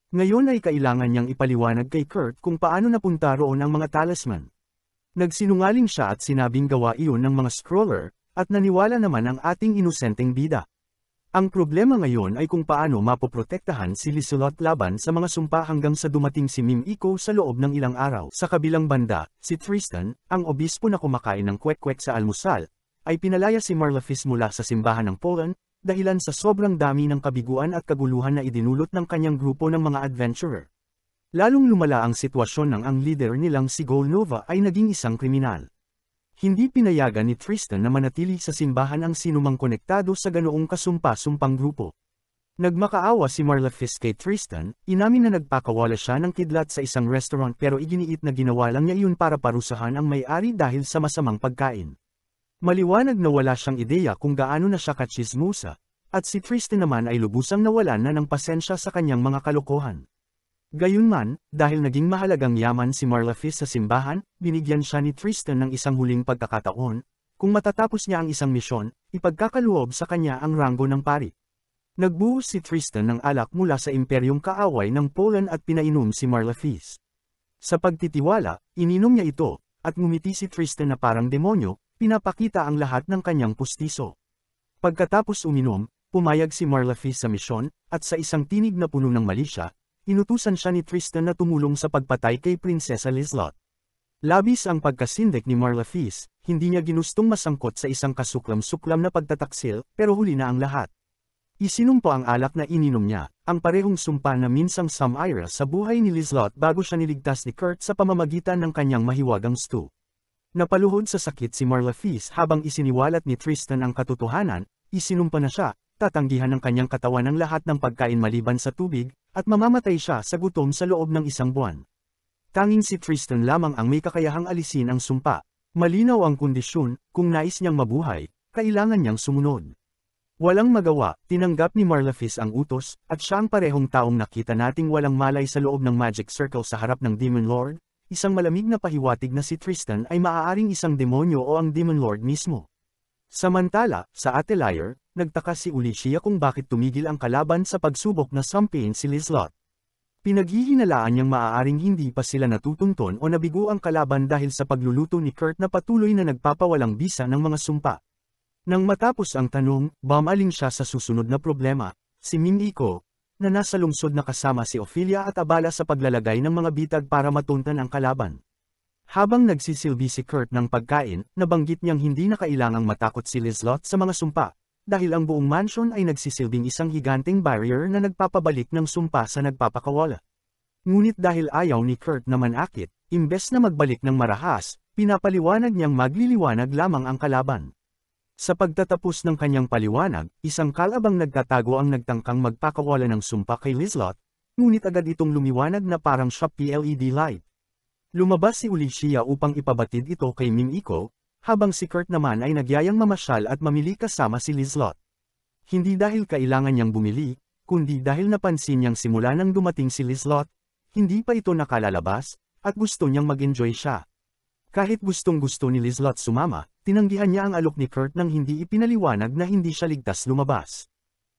Ngayon ay kailangan niyang ipaliwanag kay Kurt kung paano napunta roon ang mga talisman. Nagsinungaling siya at sinabing gawa iyon ng mga scroller, at naniwala naman ang ating inosenteng bida. Ang problema ngayon ay kung paano mapoprotektahan si Lizelot laban sa mga sumpa hanggang sa dumating si Mimiko sa loob ng ilang araw. Sa kabilang banda, si Tristan, ang obispo na kumakain ng kwek-kwek sa almusal, ay pinalaya si Marlafis mula sa simbahan ng Poland, dahilan sa sobrang dami ng kabiguan at kaguluhan na idinulot ng kanyang grupo ng mga adventurer. Lalong lumala ang sitwasyon nang ang leader nilang si Golnova ay naging isang kriminal. Hindi pinayagan ni Tristan na manatili sa simbahan ang sinumang konektado sa ganoong kasumpa-sumpang grupo. Nagmakaawa si Marlafis kay Tristan, inamin na nagpakawala siya ng kidlat sa isang restaurant pero iginiit na ginawa lang niya iyon para parusahan ang may-ari dahil sa masamang pagkain. Maliwanag na wala siyang ideya kung gaano na siya katsismusa, at si Tristan naman ay lubusang nawalan na ng pasensya sa kanyang mga kalokohan. Gayunman, dahil naging mahalagang yaman si Marlafis sa simbahan, binigyan siya ni Tristan ng isang huling pagkakataon, kung matatapos niya ang isang misyon, ipagkakaloob sa kanya ang ranggo ng pari. Nagbuhos si Tristan ng alak mula sa imperyong kaaway ng Poland at pinainom si Marlafis. Sa pagtitiwala, ininom niya ito, at ngumiti si Tristan na parang demonyo, pinapakita ang lahat ng kanyang pustiso. Pagkatapos uminom, pumayag si Marlafis sa misyon, at sa isang tinig na puno ng malisya, inutusan siya ni Tristan na tumulong sa pagpatay kay Prinsesa Lizelot. Labis ang pagkasindik ni Marlafis, hindi niya ginustong masangkot sa isang kasuklam-suklam na pagtataksil, pero huli na ang lahat. Isinumpa ang alak na ininom niya, ang parehong sumpa na minsang sumira sa buhay ni Lizelot bago siya niligtas ni Kurt sa pamamagitan ng kanyang mahiwagang stew. Napaluhod sa sakit si Marlafis habang isiniwalat ni Tristan ang katotohanan, isinumpa na siya, tatanggihan ng kanyang katawan ng lahat ng pagkain maliban sa tubig, at mamamatay siya sa gutom sa loob ng isang buwan. Tanging si Tristan lamang ang may kakayahang alisin ang sumpa. Malinaw ang kondisyon, kung nais niyang mabuhay, kailangan niyang sumunod. Walang magawa, tinanggap ni Marlafis ang utos, at siya ang parehong taong nakita nating walang malay sa loob ng magic circle sa harap ng Demon Lord. Isang malamig na pahiwatig na si Tristan ay maaaring isang demonyo o ang Demon Lord mismo. Samantala, sa Atelier, nagtaka si Ulicia kung bakit tumigil ang kalaban sa pagsubok na sampain si Lizelot. Pinaghihinalaan niyang maaaring hindi pa sila natutunton o nabigo ang kalaban dahil sa pagluluto ni Kurt na patuloy na nagpapawalang bisa ng mga sumpa. Nang matapos ang tanong, bumaling siya sa susunod na problema, si Mimiko, na nasa lungsod na kasama si Ophelia at abala sa paglalagay ng mga bitag para matuntan ang kalaban. Habang nagsisilbi si Kurt ng pagkain, nabanggit niyang hindi na kailangang matakot si Lizelot sa mga sumpa, dahil ang buong mansion ay nagsisilbing isang higanteng barrier na nagpapabalik ng sumpa sa nagpapakawala. Ngunit dahil ayaw ni Kurt na manakit, imbes na magbalik ng marahas, pinapaliwanag niyang magliliwanag lamang ang kalaban. Sa pagtatapos ng kanyang paliwanag, isang kalabang nagtatago ang nagtangkang magpakawala ng sumpa kay Lizelot, ngunit agad itong lumiwanag na parang Shopee LED light. Lumabas si Ulicia upang ipabatid ito kay Mimiko, habang si Kurt naman ay nagyayang mamasyal at mamili kasama si Lizelot. Hindi dahil kailangan niyang bumili, kundi dahil napansin niyang simula nang dumating si Lizelot, hindi pa ito nakalalabas, at gusto niyang mag-enjoy siya. Kahit gustong-gusto ni Lizelot sumama, tinanggihan niya ang alok ni Kurt nang hindi ipinaliwanag na hindi siya ligtas lumabas.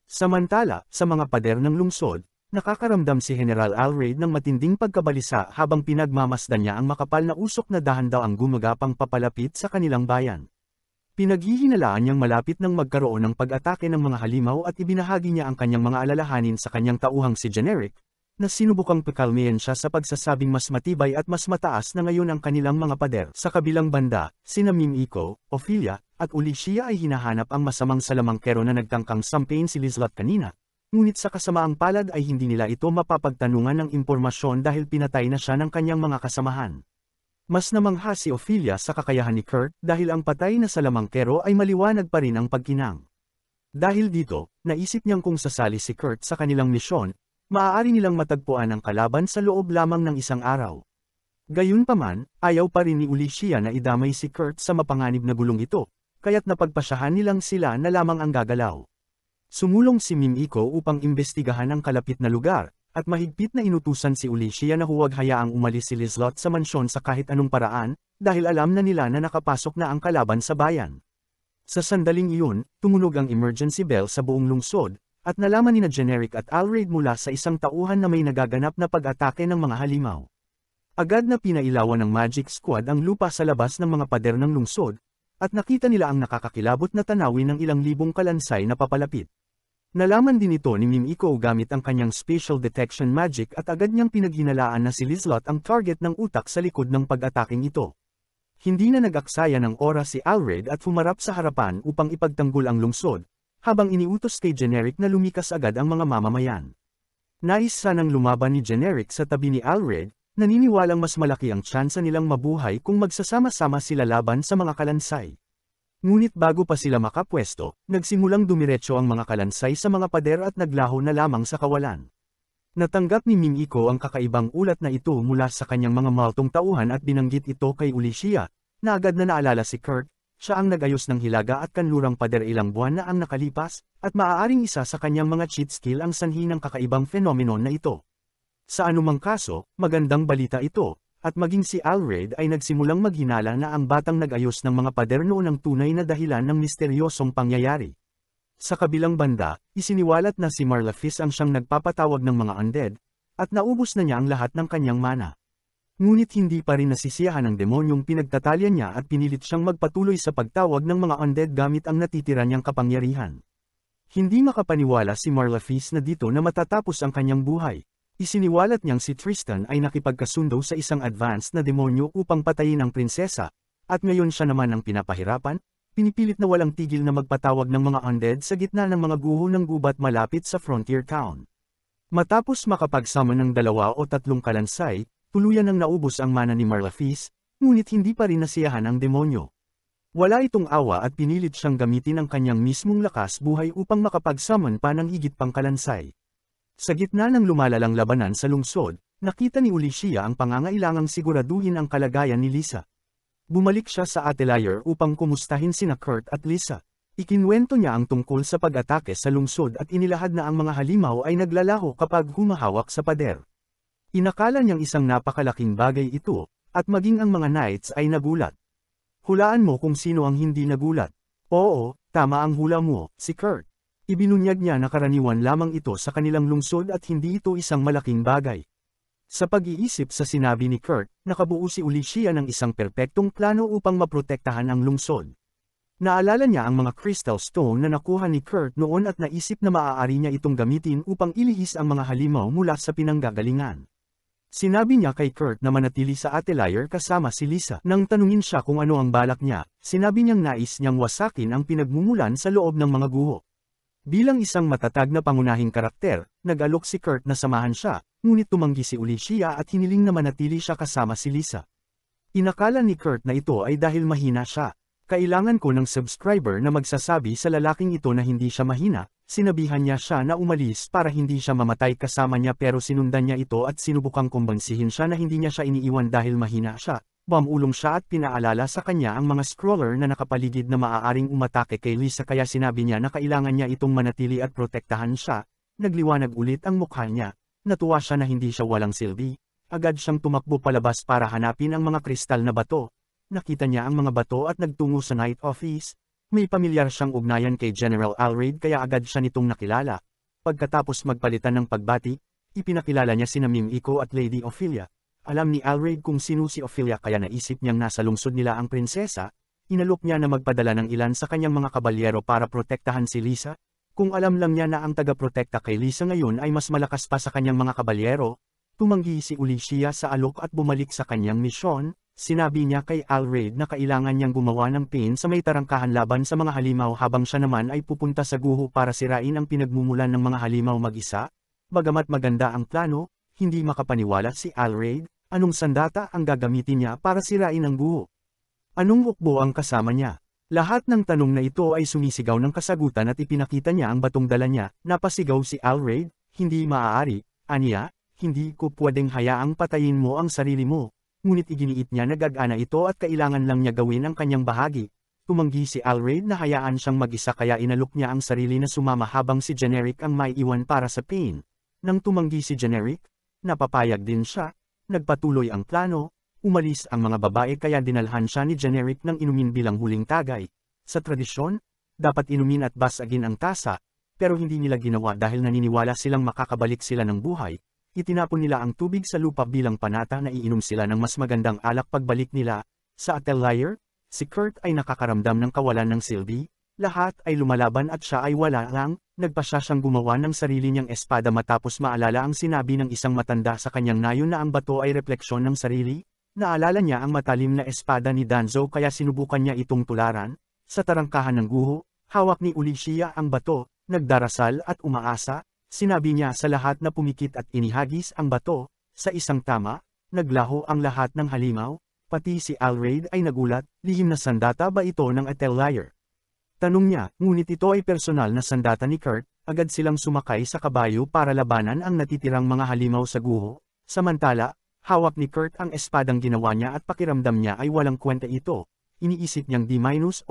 Samantala, sa mga pader ng lungsod, nakakaramdam si General Alraid ng matinding pagkabalisa habang pinagmamasdan niya ang makapal na usok na dahan daw ang gumagapang papalapit sa kanilang bayan. Pinaghihinalaan niyang malapit nang magkaroon ng pag-atake ng mga halimaw at ibinahagi niya ang kanyang mga alalahanin sa kanyang tauhang si Generic, na sinubukang pakalmayan siya sa pagsasabing mas matibay at mas mataas na ngayon ang kanilang mga pader. Sa kabilang banda, sina Mimiko, Ophelia, at Ulicia ay hinahanap ang masamang salamangkero na nagtangkang sampain si Lizelot kanina. Ngunit sa kasamaang palad ay hindi nila ito mapapagtanungan ng impormasyon dahil pinatay na siya ng kanyang mga kasamahan. Mas namangha si Ophelia sa kakayahan ni Kurt dahil ang patay na salamangkero ay maliwanag pa rin ang pagkinang. Dahil dito, naisip niyang kung sasali si Kurt sa kanilang misyon, maaari nilang matagpuan ang kalaban sa loob lamang ng isang araw. Gayunpaman, ayaw pa rin ni Ulicia na idamay si Kurt sa mapanganib na gulong ito, kaya't napagpasyahan nilang sila na lamang ang gagalaw. Sumulong si Mimiko upang imbestigahan ang kalapit na lugar, at mahigpit na inutusan si Ulicia na huwag hayaang umalis si Lizelot sa mansyon sa kahit anong paraan, dahil alam na nila na nakapasok na ang kalaban sa bayan. Sa sandaling iyon, tumunog ang emergency bell sa buong lungsod, at nalaman ni Generic at Alraid mula sa isang tauhan na may nagaganap na pag-atake ng mga halimaw. Agad na pinailawan ng Magic Squad ang lupa sa labas ng mga pader ng lungsod, at nakita nila ang nakakakilabot na tanawin ng ilang libong kalansay na papalapit. Nalaman din ito ni Mimiko gamit ang kanyang Spatial Detection Magic at agad niyang pinaghinalaan na si Lizelot ang target ng utak sa likod ng pag-ataking ito. Hindi na nag-aksaya ng oras si Alraid at humarap sa harapan upang ipagtanggol ang lungsod, habang iniutos kay Generic na lumikas agad ang mga mamamayan. Nais sanang lumaban ni Generic sa tabi ni Alraid, naniniwalang mas malaki ang tsansa nilang mabuhay kung magsasama-sama sila laban sa mga kalansay. Ngunit bago pa sila makapwesto, nagsimulang dumiretso ang mga kalansay sa mga pader at naglaho na lamang sa kawalan. Natanggap ni Mimiko ang kakaibang ulat na ito mula sa kanyang mga maltong tauhan at binanggit ito kay Ulicia, na agad na naalala si Kurt, siya ang nag-ayos ng hilaga at kanlurang pader ilang buwan na ang nakalipas, at maaaring isa sa kanyang mga cheat skill ang sanhi ng kakaibang phenomenon na ito. Sa anumang kaso, magandang balita ito, at maging si Alraid ay nagsimulang maghinala na ang batang nag-ayos ng mga pader noon ang tunay na dahilan ng misteryosong pangyayari. Sa kabilang banda, isiniwalat na si Marlafis ang siyang nagpapatawag ng mga undead, at naubos na niya ang lahat ng kanyang mana. Ngunit hindi pa rin nasisiyahan ng demonyong pinagtatalya niya at pinilit siyang magpatuloy sa pagtawag ng mga undead gamit ang natitira niyang kapangyarihan. Hindi makapaniwala si Marlafis na dito na matatapos ang kanyang buhay. Isiniwalat niyang si Tristan ay nakipagkasundo sa isang advanced na demonyo upang patayin ang prinsesa, at ngayon siya naman ang pinapahirapan, pinipilit na walang tigil na magpatawag ng mga undead sa gitna ng mga guho ng gubat malapit sa frontier town. Matapos makapagsummon ng 2 o 3 kalansay, tuluyan nang naubos ang mana ni Marlafis, ngunit hindi pa rin nasiyahan ang demonyo. Wala itong awa at pinilit siyang gamitin ang kanyang mismong lakas buhay upang makapagsummon pa ng higit pang kalansay. Sa gitna ng lumalalang labanan sa lungsod, nakita ni Ulicia ang pangangailangang siguraduhin ang kalagayan ni Lisa. Bumalik siya sa Atelier upang kumustahin sina Kurt at Lisa. Ikinwento niya ang tungkol sa pag-atake sa lungsod at inilahad na ang mga halimaw ay naglalaho kapag humahawak sa pader. Inakala niyang isang napakalaking bagay ito, at maging ang mga knights ay nagulat. Hulaan mo kung sino ang hindi nagulat. Oo, tama ang hula mo, si Kurt. Ibinunyag niya na karaniwan lamang ito sa kanilang lungsod at hindi ito isang malaking bagay. Sa pag-iisip sa sinabi ni Kurt, nakabuo si Ulicia ng isang perpektong plano upang maprotektahan ang lungsod. Naalala niya ang mga crystal stone na nakuha ni Kurt noon at naisip na maaari niya itong gamitin upang ilihis ang mga halimaw mula sa pinanggagalingan. Sinabi niya kay Kurt na manatili sa Atelier kasama si Lisa. Nang tanungin siya kung ano ang balak niya, sinabi niyang nais niyang wasakin ang pinagmumulan sa loob ng mga guho. Bilang isang matatag na pangunahing karakter, nag-alok si Kurt na samahan siya, ngunit tumanggi si Ulicia at hiniling na manatili siya kasama si Lisa. Inakala ni Kurt na ito ay dahil mahina siya. Kailangan ko ng subscriber na magsasabi sa lalaking ito na hindi siya mahina, sinabihan niya siya na umalis para hindi siya mamatay kasama niya pero sinundan niya ito at sinubukang kumbansihin siya na hindi niya siya iniiwan dahil mahina siya. Bumulong siya at pinaalala sa kanya ang mga scroller na nakapaligid na maaaring umatake kay Lisa kaya sinabi niya na kailangan niya itong manatili at protektahan siya. Nagliwanag ulit ang mukha niya. Natuwa siya na hindi siya walang silbi. Agad siyang tumakbo palabas para hanapin ang mga kristal na bato. Nakita niya ang mga bato at nagtungo sa Night Office. May pamilyar siyang ugnayan kay General Alraid kaya agad siya nitong nakilala. Pagkatapos magpalitan ng pagbati, ipinakilala niya sina Mimiko at Lady Ophelia. Alam ni Alraid kung sino si Ophelia kaya naisip niyang nasa lungsod nila ang prinsesa, inalok niya na magpadala ng ilan sa kanyang mga kabalyero para protektahan si Lisa. Kung alam lang niya na ang taga-protekta kay Lisa ngayon ay mas malakas pa sa kanyang mga kabalyero, tumanggi si Ulicia sa alok at bumalik sa kanyang misyon. Sinabi niya kay Alraid na kailangan niyang gumawa ng pain sa may tarangkahan laban sa mga halimaw habang siya naman ay pupunta sa guho para sirain ang pinagmumulan ng mga halimaw mag-isa. Bagamat maganda ang plano, hindi makapaniwala si Alraid. Anong sandata ang gagamitin niya para sirain ang guho? Anong hukbo ang kasama niya? Lahat ng tanong na ito ay sumisigaw ng kasagutan at ipinakita niya ang batong dala niya. Napasigaw si Alraid, hindi maaari, Aniya, hindi ko pwedeng hayaang patayin mo ang sarili mo. Ngunit iginiit niya na gagana ito at kailangan lang niya gawin ang kanyang bahagi. Tumanggi si Alred na hayaan siyang mag-isa kaya inalok niya ang sarili na sumama habang si Generic ang may iwan para sa pain. Nang tumanggi si Generic, napapayag din siya, nagpatuloy ang plano, umalis ang mga babae kaya dinalhan siya ni Generic ng inumin bilang huling tagay. Sa tradisyon, dapat inumin at basagin ang tasa, pero hindi nila ginawa dahil naniniwala silang makakabalik sila ng buhay. Itinapon nila ang tubig sa lupa bilang panata na iinom sila ng mas magandang alak pagbalik nila. Sa Atelier, si Kurt ay nakakaramdam ng kawalan ng silbi, lahat ay lumalaban at siya ay wala lang, nagpasya siyang gumawa ng sarili niyang espada matapos maalala ang sinabi ng isang matanda sa kanyang nayon na ang bato ay refleksyon ng sarili. Naalala niya ang matalim na espada ni Danzo kaya sinubukan niya itong tularan. Sa tarangkahan ng guho, hawak ni Ulicia ang bato, nagdarasal at umaasa. Sinabi niya sa lahat na pumikit at inihagis ang bato, sa isang tama, naglaho ang lahat ng halimaw, pati si Alred ay nagulat, lihim na sandata ba ito ng Atelier? Tanong niya, ngunit ito ay personal na sandata ni Kurt, agad silang sumakay sa kabayo para labanan ang natitirang mga halimaw sa guho, samantala, hawak ni Kurt ang espadang ginawa niya at pakiramdam niya ay walang kwenta ito, iniisip niyang D-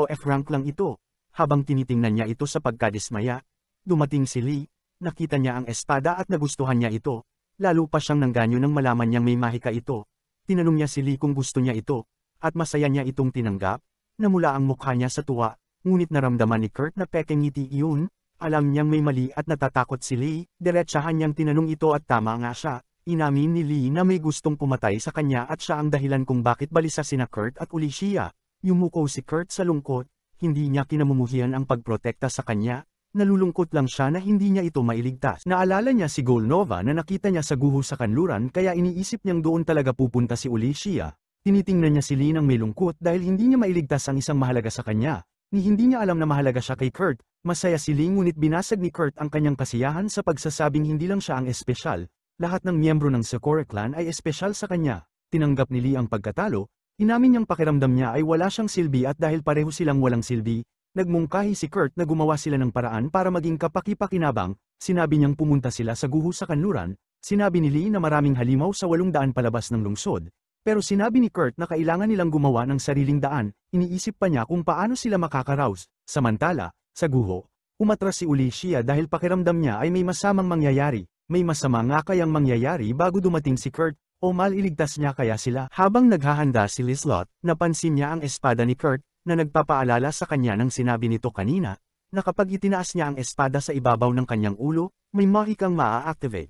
o F rank lang ito, habang tinitingnan niya ito sa pagkadismaya, dumating si Lee. Nakita niya ang espada at nagustuhan niya ito, lalo pa siyang nangganyo nang malaman niyang may mahika ito. Tinanong niya si Lee kung gusto niya ito, at masaya niya itong tinanggap, namula ang mukha niya sa tuwa, ngunit naramdaman ni Kurt na pekeng ngiti iyon, alam niyang may mali at natatakot si Lee, diretsahan niyang tinanong ito at tama nga siya, inamin ni Lee na may gustong pumatay sa kanya at siya ang dahilan kung bakit balisa sina Kurt at Ulicia. Yumuko si Kurt sa lungkot, hindi niya kinamumuhian ang pagprotekta sa kanya. Nalulungkot lang siya na hindi niya ito mailigtas. Naalala niya si Golnova na nakita niya sa guho sa kanluran kaya iniisip niyang doon talaga pupunta si Ulicia. Tinitingnan niya si Lee nang may lungkot dahil hindi niya mailigtas ang isang mahalaga sa kanya. Ni hindi niya alam na mahalaga siya kay Kurt. Masaya si Lee ngunit binasag ni Kurt ang kanyang kasiyahan sa pagsasabing hindi lang siya ang espesyal. Lahat ng miyembro ng Sakura Clan ay espesyal sa kanya. Tinanggap ni Lee ang pagkatalo. Inamin niyang pakiramdam niya ay wala siyang silbi at dahil pareho silang walang silbi, nagmungkahi si Kurt na gumawa sila ng paraan para maging kapaki-pakinabang, sinabi niyang pumunta sila sa guho sa kanluran, sinabi ni Lee na maraming halimaw sa 800 palabas ng lungsod, pero sinabi ni Kurt na kailangan nilang gumawa ng sariling daan, iniisip pa niya kung paano sila makakaraos, samantala, sa guho, umatras si Ulicia dahil pakiramdam niya ay may masamang mangyayari, may masama nga kayang mangyayari bago dumating si Kurt, o maliligtas niya kaya sila. Habang naghahanda si Lislot, napansin niya ang espada ni Kurt, na nagpapaalala sa kanya ng sinabi nito kanina, na kapag itinaas niya ang espada sa ibabaw ng kanyang ulo, may mahikang maa-activate.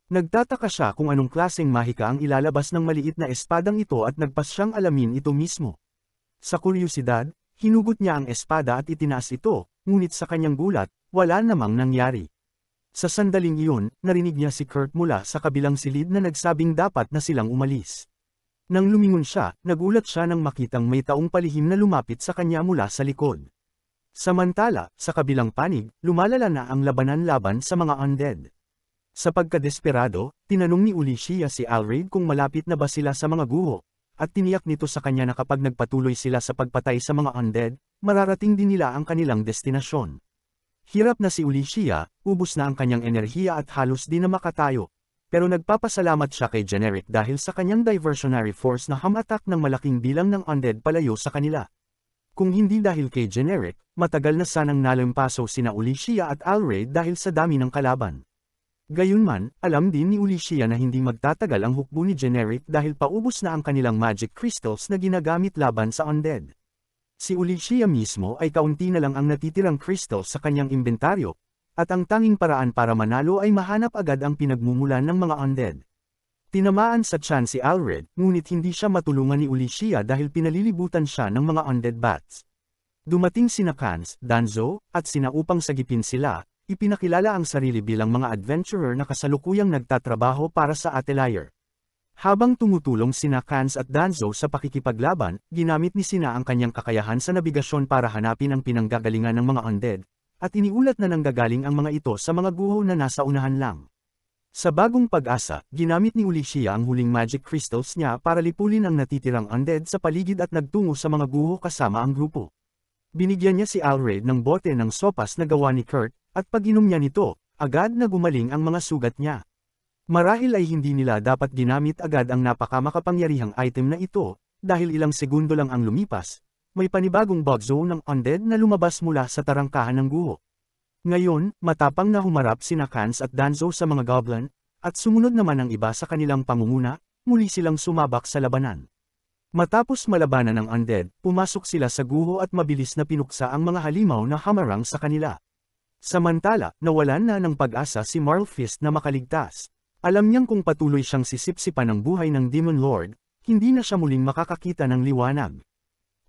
Nagtataka siya kung anong klaseng mahika ang ilalabas ng maliit na espadang ito at nagpas siyang alamin ito mismo. Sa kuryosidad, hinugot niya ang espada at itinaas ito, ngunit sa kanyang gulat, wala namang nangyari. Sa sandaling iyon, narinig niya si Kurt mula sa kabilang silid na nagsabing dapat na silang umalis. Nang lumingon siya, nagulat siya nang makitang may taong palihim na lumapit sa kanya mula sa likod. Samantala, sa kabilang panig, lumalala na ang labanan laban sa mga undead. Sa pagkadesperado, tinanong ni Ulicia si Alred kung malapit na ba sila sa mga guho, at tiniyak nito sa kanya na kapag nagpatuloy sila sa pagpatay sa mga undead, mararating din nila ang kanilang destinasyon. Hirap na si Ulicia, ubos na ang kanyang enerhiya at halos di na makatayo. Pero nagpapasalamat siya kay Generic dahil sa kanyang diversionary force na hamatak ng malaking bilang ng undead palayo sa kanila. Kung hindi dahil kay Generic, matagal na sanang nalampaso sina Ulicia at Alred dahil sa dami ng kalaban. Gayunman, alam din ni Ulicia na hindi magtatagal ang hukbo ni Generic dahil paubos na ang kanilang magic crystals na ginagamit laban sa undead. Si Ulicia mismo ay kaunti na lang ang natitirang crystals sa kanyang inventaryo, at ang tanging paraan para manalo ay mahanap agad ang pinagmumulan ng mga undead. Tinamaan sa tiyan si Alred, ngunit hindi siya matulungan ni Ulicia dahil pinalilibutan siya ng mga undead bats. Dumating sina Kans, Danzo, at sina upang sagipin sila, ipinakilala ang sarili bilang mga adventurer na kasalukuyang nagtatrabaho para sa Atelier. Habang tumutulong sina Kans at Danzo sa pakikipaglaban, ginamit ni sina ang kanyang kakayahan sa nabigasyon para hanapin ang pinanggagalingan ng mga undead, at iniulat na nanggagaling ang mga ito sa mga guho na nasa unahan lang. Sa bagong pag-asa, ginamit ni Ulicia ang huling magic crystals niya para lipulin ang natitirang undead sa paligid at nagtungo sa mga guho kasama ang grupo. Binigyan niya si Alred ng bote ng sopas na gawa ni Kurt, at pag-inom niya nito, agad na gumaling ang mga sugat niya. Marahil ay hindi nila dapat ginamit agad ang napakamakapangyarihang item na ito, dahil ilang segundo lang ang lumipas, may panibagong bug zone ng undead na lumabas mula sa tarangkahan ng guho. Ngayon, matapang na humarap sina Kans at Danzo sa mga goblin, at sumunod naman ang iba sa kanilang pangunguna, muli silang sumabak sa labanan. Matapos malabanan ng undead, pumasok sila sa guho at mabilis na pinuksa ang mga halimaw na hamarang sa kanila. Samantala, nawalan na ng pag-asa si Marlfist na makaligtas. Alam niyang kung patuloy siyang sisipsipan ng buhay ng Demon Lord, hindi na siya muling makakakita ng liwanag.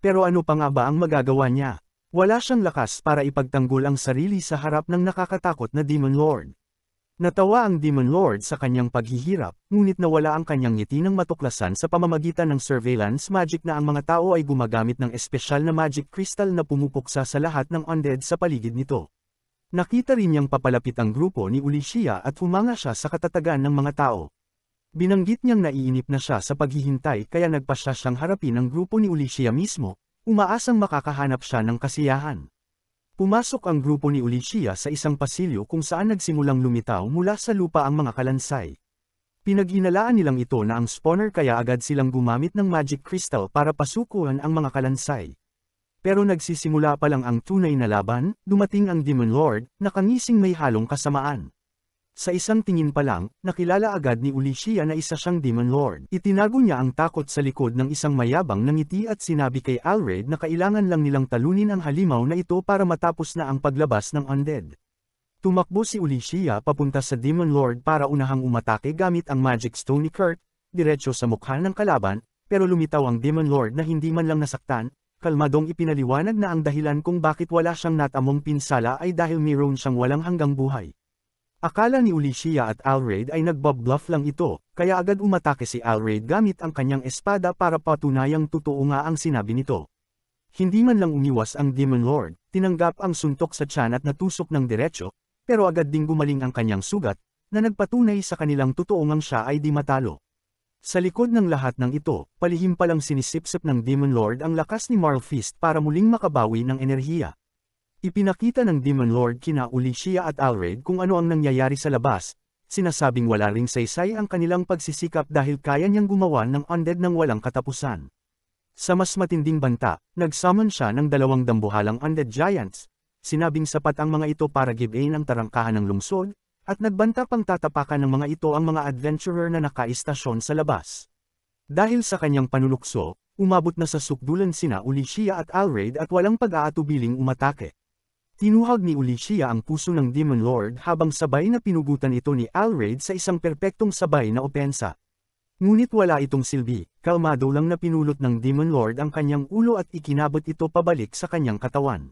Pero ano pa nga ba ang magagawa niya? Wala siyang lakas para ipagtanggol ang sarili sa harap ng nakakatakot na Demon Lord. Natawa ang Demon Lord sa kanyang paghihirap, ngunit nawala ang kanyang ngiti ng matuklasan sa pamamagitan ng surveillance magic na ang mga tao ay gumagamit ng espesyal na magic crystal na pumupuksa sa lahat ng undead sa paligid nito. Nakita rin niyang papalapit ang grupo ni Ulicia at humanga siya sa katatagan ng mga tao. Binanggit niyang naiinip na siya sa paghihintay kaya nagpasya siyang harapin ang grupo ni Ulicia mismo, umaasang makakahanap siya ng kasiyahan. Pumasok ang grupo ni Ulicia sa isang pasilyo kung saan nagsimulang lumitaw mula sa lupa ang mga kalansay. Pinaghinalaan nilang ito na ang spawner kaya agad silang gumamit ng magic crystal para pasukuan ang mga kalansay. Pero nagsisimula pa lang ang tunay na laban, dumating ang Demon Lord, na kangising may halong kasamaan. Sa isang tingin pa lang, nakilala agad ni Ulicia na isa siyang Demon Lord. Itinago niya ang takot sa likod ng isang mayabang na ngiti at sinabi kay Alred na kailangan lang nilang talunin ang halimaw na ito para matapos na ang paglabas ng undead. Tumakbo si Ulicia papunta sa Demon Lord para unahang umatake gamit ang Magic Stone ni Kurt, diretso sa mukha ng kalaban, pero lumitaw ang Demon Lord na hindi man lang nasaktan. Kalmadong ipinaliwanag na ang dahilan kung bakit wala siyang natamong pinsala ay dahil mayroon siyang walang hanggang buhay. Akala ni Ulicia at Alred ay nagbabluff lang ito, kaya agad umatake si Alred gamit ang kanyang espada para patunayang totoo nga ang sinabi nito. Hindi man lang umiwas ang Demon Lord, tinanggap ang suntok sa tiyan at natusok ng diretsyo, pero agad ding gumaling ang kanyang sugat, na nagpatunay sa kanilang totoo ngang siya ay di matalo. Sa likod ng lahat ng ito, palihim palang sinisipsip ng Demon Lord ang lakas ni Marlfist para muling makabawi ng enerhiya. Ipinakita ng Demon Lord kina Ulicia at Alred kung ano ang nangyayari sa labas, sinasabing wala ring saysay ang kanilang pagsisikap dahil kaya niyang gumawa ng undead ng walang katapusan. Sa mas matinding banta, nagsummon siya ng 2 dambuhalang undead giants, sinabing sapat ang mga ito para givein ang tarangkahan ng lungsod, at nagbanta pang tatapakan ng mga ito ang mga adventurer na nakaistasyon sa labas. Dahil sa kanyang panulukso, umabot na sa sukdulan sina Ulicia at Alred at walang pag-aatubiling umatake. Tinuhag ni Ulicia ang puso ng Demon Lord habang sabay na pinugutan ito ni Alred sa isang perpektong sabay na opensa. Ngunit wala itong silbi, kalmado lang na pinulot ng Demon Lord ang kanyang ulo at ikinabot ito pabalik sa kanyang katawan.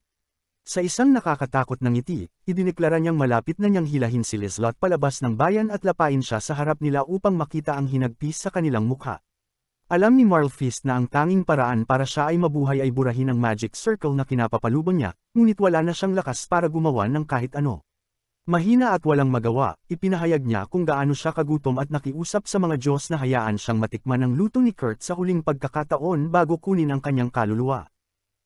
Sa isang nakakatakot na ngiti, idineklara niyang malapit na niyang hilahin si Lislot palabas ng bayan at lapain siya sa harap nila upang makita ang hinagpis sa kanilang mukha. Alam ni Marlfist na ang tanging paraan para siya ay mabuhay ay burahin ang magic circle na kinapapalubon niya, ngunit wala na siyang lakas para gumawa ng kahit ano. Mahina at walang magawa, ipinahayag niya kung gaano siya kagutom at nakiusap sa mga Diyos na hayaan siyang matikman ang luto ni Kurt sa huling pagkakataon bago kunin ang kanyang kaluluwa.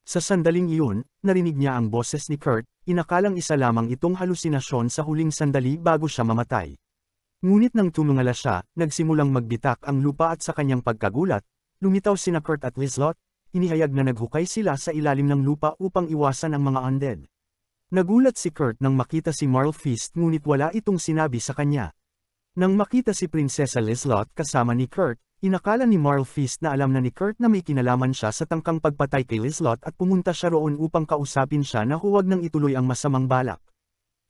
Sa sandaling iyon, narinig niya ang boses ni Kurt, inakalang isa lamang itong halusinasyon sa huling sandali bago siya mamatay. Ngunit nang tumungala siya, nagsimulang magbitak ang lupa at sa kanyang pagkagulat, lumitaw sina Kurt at Lislot, inihayag na naghukay sila sa ilalim ng lupa upang iwasan ang mga undead. Nagulat si Kurt nang makita si Marlfist ngunit wala itong sinabi sa kanya. Nang makita si Prinsesa Lislot kasama ni Kurt, inakala ni Marlfist na alam na ni Kurt na may kinalaman siya sa tangkang pagpatay kay Lislot at pumunta siya roon upang kausapin siya na huwag nang ituloy ang masamang balak.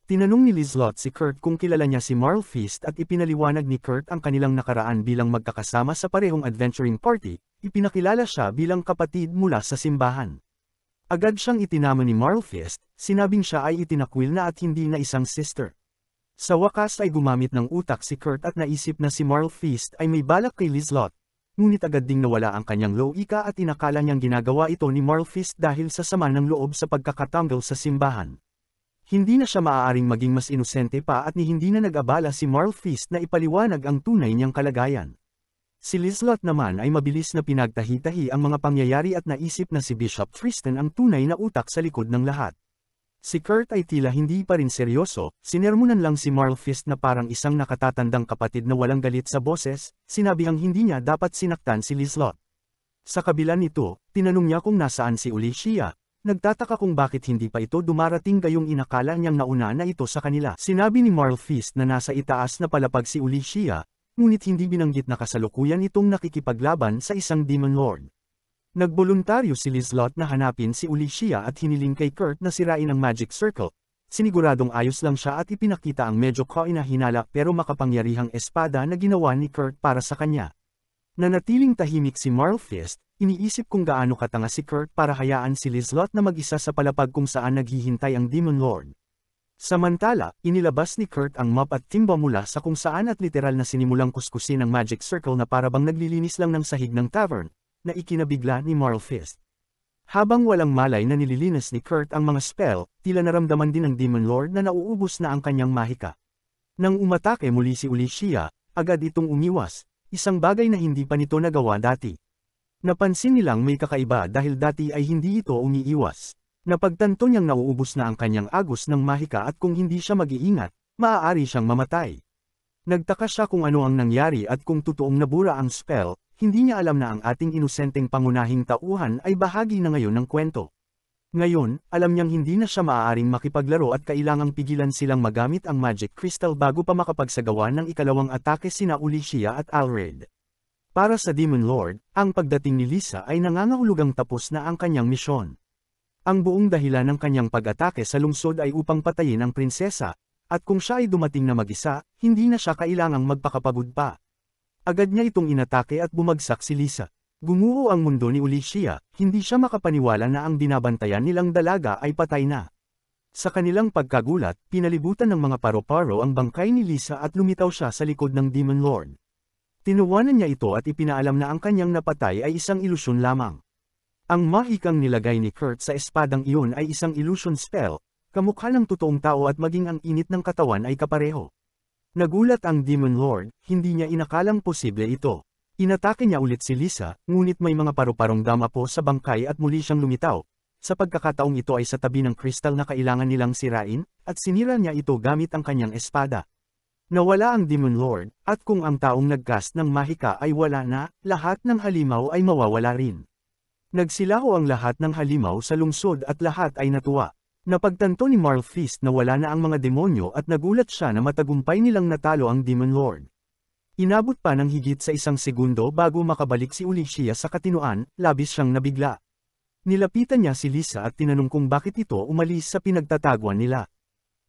Tinanong ni Lislot si Kurt kung kilala niya si Marlfist at ipinaliwanag ni Kurt ang kanilang nakaraan bilang magkakasama sa parehong adventuring party, ipinakilala siya bilang kapatid mula sa simbahan. Agad siyang itinama ni Marlfist, sinabing siya ay itinakwil na at hindi na isang sister. Sa wakas ay gumamit ng utak si Kurt at naisip na si Marlfist ay may balak kay Lislot, ngunit agad ding nawala ang kanyang logika at inakala niyang ginagawa ito ni Marlfist dahil sa sama ng loob sa pagkakatanggol sa simbahan. Hindi na siya maaaring maging mas inosente pa at hindi na nag-abala si Marlfist na ipaliwanag ang tunay niyang kalagayan. Si Lislot naman ay mabilis na pinagtahi-tahi ang mga pangyayari at naisip na si Bishop Tristan ang tunay na utak sa likod ng lahat. Si Kurt ay tila hindi pa rin seryoso, sinermonan lang si Marl Fist na parang isang nakatatandang kapatid na walang galit sa boses, sinabihang hindi niya dapat sinaktan si Lizelot. Sa kabila nito, tinanong niya kung nasaan si Alicia. Nagtataka kung bakit hindi pa ito dumarating gayong inakala niyang nauna na ito sa kanila. Sinabi ni Marl Fist na nasa itaas na palapag si Alicia, ngunit hindi binanggit na kasalukuyan itong nakikipaglaban sa isang Demon Lord. Nagboluntaryo si Lizelot na hanapin si Alicia at hiniling kay Kurt na sirain ang Magic Circle. Siniguradong ayos lang siya at ipinakita ang medyo kainahinala pero makapangyarihang espada na ginawa ni Kurt para sa kanya. Nanatiling tahimik si Marl Fist, iniisip kung gaano katanga si Kurt para hayaan si Lizelot na mag-isa sa palapag kung saan naghihintay ang Demon Lord. Samantala, inilabas ni Kurt ang mop at timba mula sa kung saan at literal na sinimulang kuskusin ang Magic Circle na parabang naglilinis lang ng sahig ng tavern, na ikinabigla ni Marl Fist. Habang walang malay na nililinis ni Kurt ang mga spell, tila naramdaman din ng Demon Lord na nauubos na ang kanyang mahika. Nang umatake muli si Alicia, agad itong umiwas, isang bagay na hindi pa nito nagawa dati. Napansin nilang may kakaiba dahil dati ay hindi ito umiiwas. Napagtanto niyang nauubos na ang kanyang agos ng mahika at kung hindi siya mag-iingat, maaari siyang mamatay. Nagtaka siya kung ano ang nangyari at kung totoong nabura ang spell. Hindi niya alam na ang ating inosenteng pangunahing tauhan ay bahagi na ngayon ng kwento. Ngayon, alam niyang hindi na siya maaaring makipaglaro at kailangang pigilan silang magamit ang Magic Crystal bago pa makapagsagawa ng ikalawang atake sina Alicia at Alred. Para sa Demon Lord, ang pagdating ni Lisa ay nangangahulugang tapos na ang kanyang misyon. Ang buong dahilan ng kanyang pag-atake sa lungsod ay upang patayin ang prinsesa, at kung siya ay dumating na mag-isa, hindi na siya kailangang magpakapagod pa. Agad niya itong inatake at bumagsak si Lisa. Gumuho ang mundo ni Alicia, hindi siya makapaniwala na ang binabantayan nilang dalaga ay patay na. Sa kanilang pagkagulat, pinalibutan ng mga paro-paro ang bangkay ni Lisa at lumitaw siya sa likod ng Demon Lord. Tinuwanan niya ito at ipinaalam na ang kanyang napatay ay isang ilusyon lamang. Ang mahikang nilagay ni Kurt sa espadang iyon ay isang illusion spell, kamukha ng totoong tao at maging ang init ng katawan ay kapareho. Nagulat ang Demon Lord, hindi niya inakalang posible ito. Inatake niya ulit si Lisa, ngunit may mga paru-parong dama po sa bangkay at muli siyang lumitaw. Sa pagkakataong ito ay sa tabi ng kristal na kailangan nilang sirain, at sinira niya ito gamit ang kanyang espada. Nawala ang Demon Lord, at kung ang taong nag-cast ng mahika ay wala na, lahat ng halimaw ay mawawala rin. Nagsilaho ang lahat ng halimaw sa lungsod at lahat ay natuwa. Napagtanto ni Marl Fist na wala na ang mga demonyo at nagulat siya na matagumpay nilang natalo ang Demon Lord. Inabot pa ng higit sa isang segundo bago makabalik si Alicia sa katinoan, labis siyang nabigla. Nilapitan niya si Lisa at tinanong kung bakit ito umalis sa pinagtataguan nila.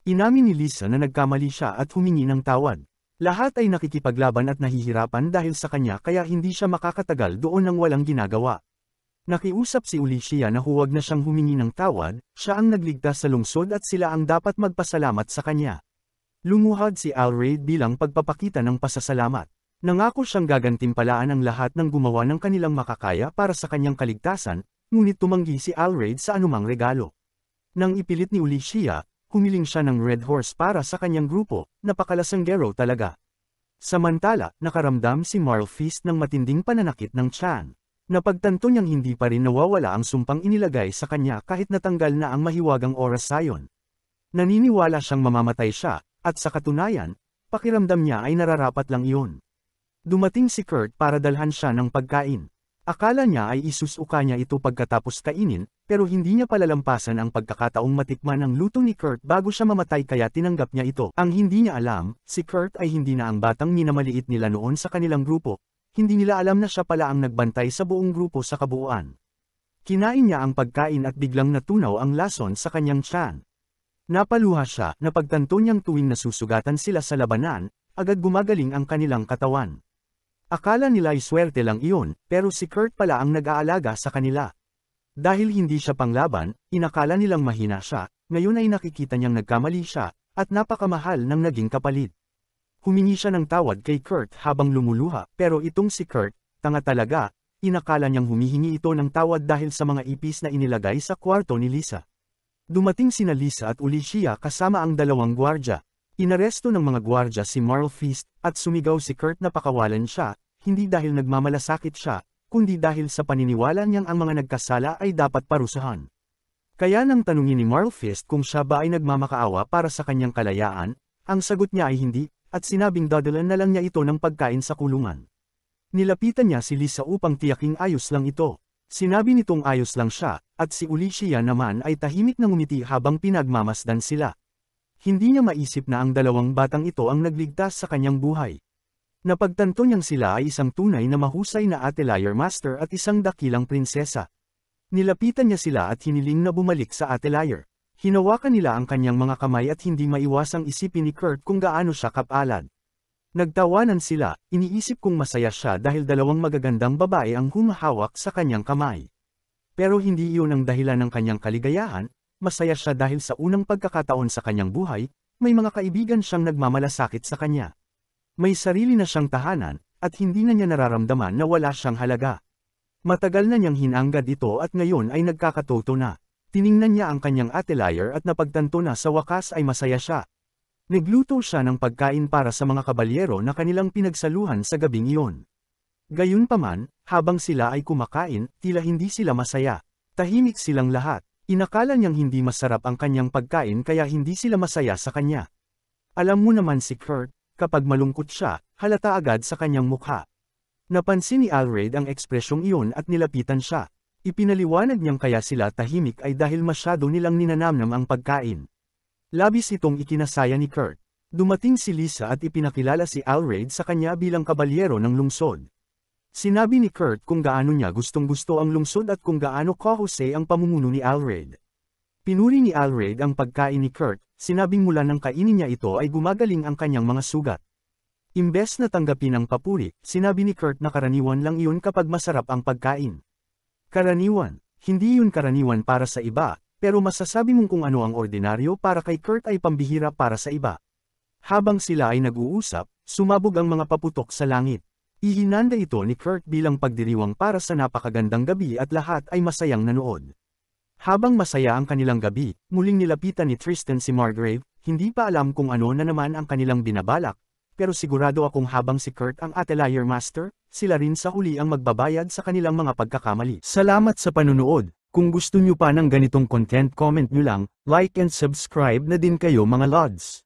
Inamin ni Lisa na nagkamali siya at humingi ng tawad. Lahat ay nakikipaglaban at nahihirapan dahil sa kanya kaya hindi siya makakatagal doon nang walang ginagawa. Nakiusap si Alicia na huwag na siyang humingi ng tawad, siya ang nagligtas sa lungsod at sila ang dapat magpasalamat sa kanya. Lumuhad si Alred bilang pagpapakita ng pasasalamat. Nangako siyang gagantimpalaan ang lahat ng gumawa ng kanilang makakaya para sa kanyang kaligtasan, ngunit tumanggi si Alred sa anumang regalo. Nang ipilit ni Alicia, humiling siya ng Red Horse para sa kanyang grupo, napakalasanggero talaga. Samantala, nakaramdam si Marl Fist ng matinding pananakit ng tiyan. Napagtanto niyang hindi pa rin nawawala ang sumpang inilagay sa kanya kahit natanggal na ang mahiwagang oras sayon. Naniniwala siyang mamamatay siya, at sa katunayan, pakiramdam niya ay nararapat lang iyon. Dumating si Kurt para dalhan siya ng pagkain. Akala niya ay isusuka niya ito pagkatapos kainin, pero hindi niya palalampasan ang pagkakataong matikman ang luto ni Kurt bago siya mamatay kaya tinanggap niya ito. Ang hindi niya alam, si Kurt ay hindi na ang batang minamaliit nila noon sa kanilang grupo. Hindi nila alam na siya pala ang nagbantay sa buong grupo sa kabuuan. Kinain niya ang pagkain at biglang natunaw ang lason sa kanyang tiyan. Napaluha siya, napagtanto niyang tuwing nasusugatan sila sa labanan, agad gumagaling ang kanilang katawan. Akala nila ay swerte lang iyon, pero si Kurt pala ang nag-aalaga sa kanila. Dahil hindi siya panglaban, inakala nilang mahina siya, ngayon ay nakikita niyang nagkamali siya, at napakamahal ng naging kapalit. Humingi siya ng tawad kay Kurt habang lumuluha, pero itong si Kurt, tanga talaga, inakala niyang humihingi ito ng tawad dahil sa mga ipis na inilagay sa kwarto ni Lisa. Dumating sina Lisa at Alicia kasama ang dalawang gwardya. Inaresto ng mga gwardya si Marl Fist, at sumigaw si Kurt na pakawalan siya, hindi dahil nagmamalasakit siya, kundi dahil sa paniniwala niyang ang mga nagkasala ay dapat parusahan. Kaya nang tanungin ni Marlfist kung siya ba ay nagmamakaawa para sa kanyang kalayaan, ang sagot niya ay hindi, at sinabing dadalan na lang niya ito ng pagkain sa kulungan. Nilapitan niya si Lisa upang tiyaking ayos lang ito. Sinabi nitong ayos lang siya, at si Ulicia naman ay tahimik na ngumiti habang pinagmamasdan sila. Hindi niya maisip na ang dalawang batang ito ang nagligtas sa kanyang buhay. Napagtanto niyang sila ay isang tunay na mahusay na Atelier Master at isang dakilang prinsesa. Nilapitan niya sila at hiniling na bumalik sa Atelier. Hinawakan nila ang kanyang mga kamay at hindi maiwasang isipin ni Kurt kung gaano siya kapalad. Nagtawanan sila, iniisip kong masaya siya dahil dalawang magagandang babae ang humahawak sa kanyang kamay. Pero hindi iyon ang dahilan ng kanyang kaligayahan. Masaya siya dahil sa unang pagkakataon sa kanyang buhay, may mga kaibigan siyang nagmamalasakit sa kanya. May sarili na siyang tahanan, at hindi na niya nararamdaman na wala siyang halaga. Matagal na niyang hinanggad ito at ngayon ay nagkakatoto na. Tiningnan niya ang kanyang atelier at napagtanto na sa wakas ay masaya siya. Nagluto siya ng pagkain para sa mga kabalyero na kanilang pinagsaluhan sa gabing iyon. Gayunpaman, habang sila ay kumakain, tila hindi sila masaya. Tahimik silang lahat. Inakala niyang hindi masarap ang kanyang pagkain kaya hindi sila masaya sa kanya. Alam mo naman si Kurt, kapag malungkot siya, halata agad sa kanyang mukha. Napansin ni Alred ang ekspresyong iyon at nilapitan siya. Ipinaliwanag niyang kaya sila tahimik ay dahil masyado nilang ninanamnam ang pagkain. Labis itong ikinasaya ni Kurt. Dumating si Lisa at ipinakilala si Alred sa kanya bilang kabalyero ng lungsod. Sinabi ni Kurt kung gaano niya gustong-gusto ang lungsod at kung gaano kahusay ang pamumuno ni Alred. Pinuri ni Alred ang pagkain ni Kurt, sinabing mula ng kainin niya ito ay gumagaling ang kanyang mga sugat. Imbes na tanggapin ang papuri, sinabi ni Kurt na karaniwan lang iyon kapag masarap ang pagkain. Karaniwan, hindi yun karaniwan para sa iba, pero masasabi mong kung ano ang ordinaryo para kay Kurt ay pambihira para sa iba. Habang sila ay nag-uusap, sumabog ang mga paputok sa langit. Ihinanda ito ni Kurt bilang pagdiriwang para sa napakagandang gabi at lahat ay masayang nanood. Habang masaya ang kanilang gabi, muling nilapitan ni Tristan si Margrave, hindi pa alam kung ano na naman ang kanilang binabalak, pero sigurado akong habang si Kurt ang Atelier Master, sila rin sa huli ang magbabayad sa kanilang mga pagkakamali. Salamat sa panunood. Kung gusto nyo pa ng ganitong content, comment nyo lang, like and subscribe na din kayo mga lods.